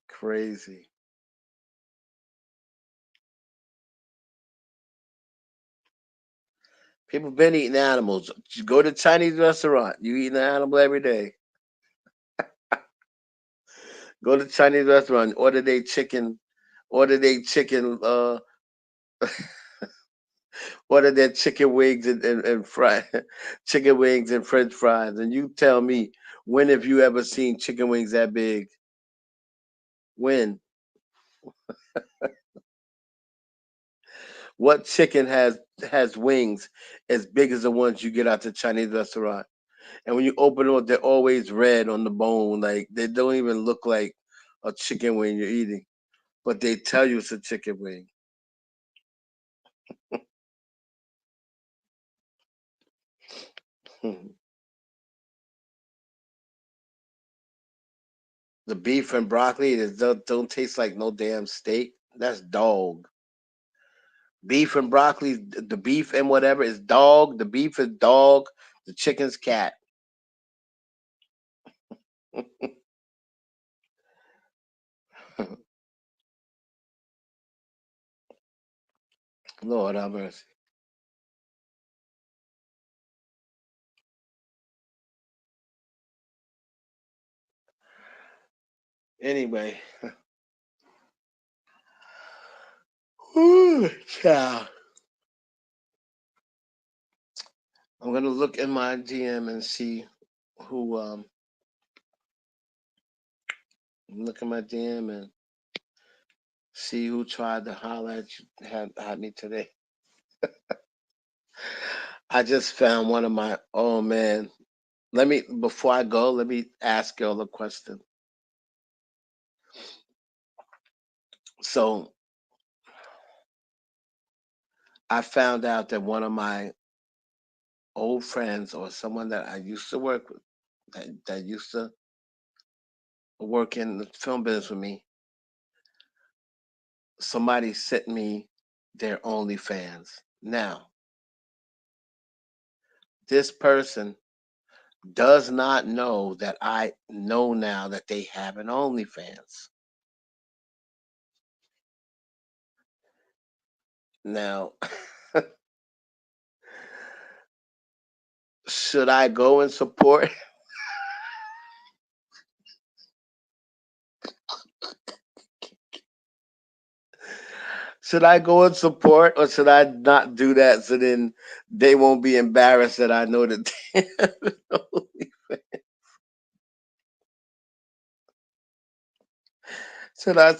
Crazy. People been eating animals. You go to a Chinese restaurant, you eat an animal every day. Go to Chinese restaurant, order they chicken, order their chicken wings and fry chicken wings and French fries. And you tell me, when have you ever seen chicken wings that big? When? What chicken has wings as big as the ones you get out the Chinese restaurant? And when you open them up, they're always red on the bone. Like they don't even look like a chicken wing you're eating. But they tell you it's a chicken wing. The beef and broccoli don't taste like no damn steak. That's dog. Beef and broccoli, the beef and whatever is dog. The beef is dog. The chicken's cat. Lord have mercy. Anyway, whew, child. I'm gonna look in my DM and see who look at my DM and see who tried to holler at you at me today. I just found one of my oh man. Let me before I go, let me ask y'all a question. So I found out that one of my old friends or someone that I used to work with that used to work in the film business with me, somebody sent me their OnlyFans. Now, this person does not know that I know now that they have an OnlyFans. Now, should I go and support? Should I go and support or should I not do that so then they won't be embarrassed that I know that they have an OnlyFans? Should I?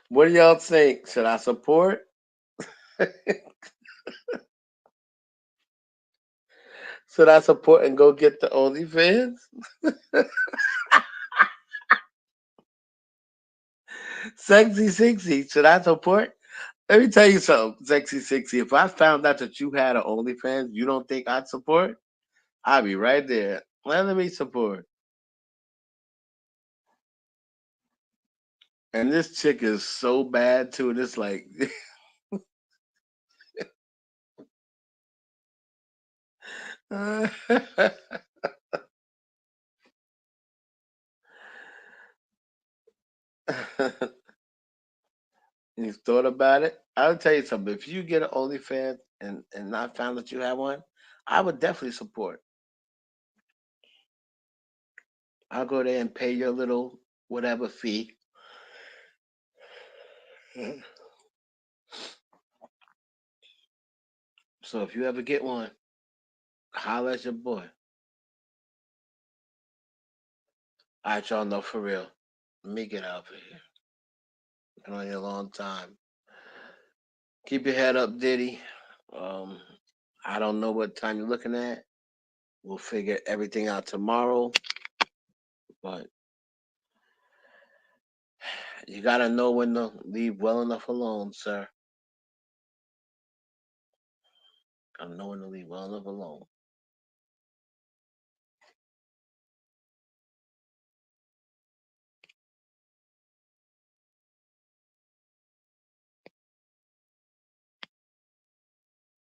What do y'all think? Should I support? Should I support and go get the OnlyFans? Sexy 60. Should I support? Let me tell you something, Sexy 60. If I found out that you had an OnlyFans, you don't think I'd support? I'd be right there. Let me support. And this chick is so bad too. And it's like, you thought about it? I'll tell you something. If you get an OnlyFans and not found that you have one, I would definitely support. I'll go there and pay your little whatever fee. So if you ever get one, holler at your boy. All right, y'all know for real. Let me get out of here. Been on here a long time. Keep your head up, Diddy. Um, I don't know what time you're looking at. We'll figure everything out tomorrow. But you gotta know when to leave well enough alone, sir. Gotta know when to leave well enough alone.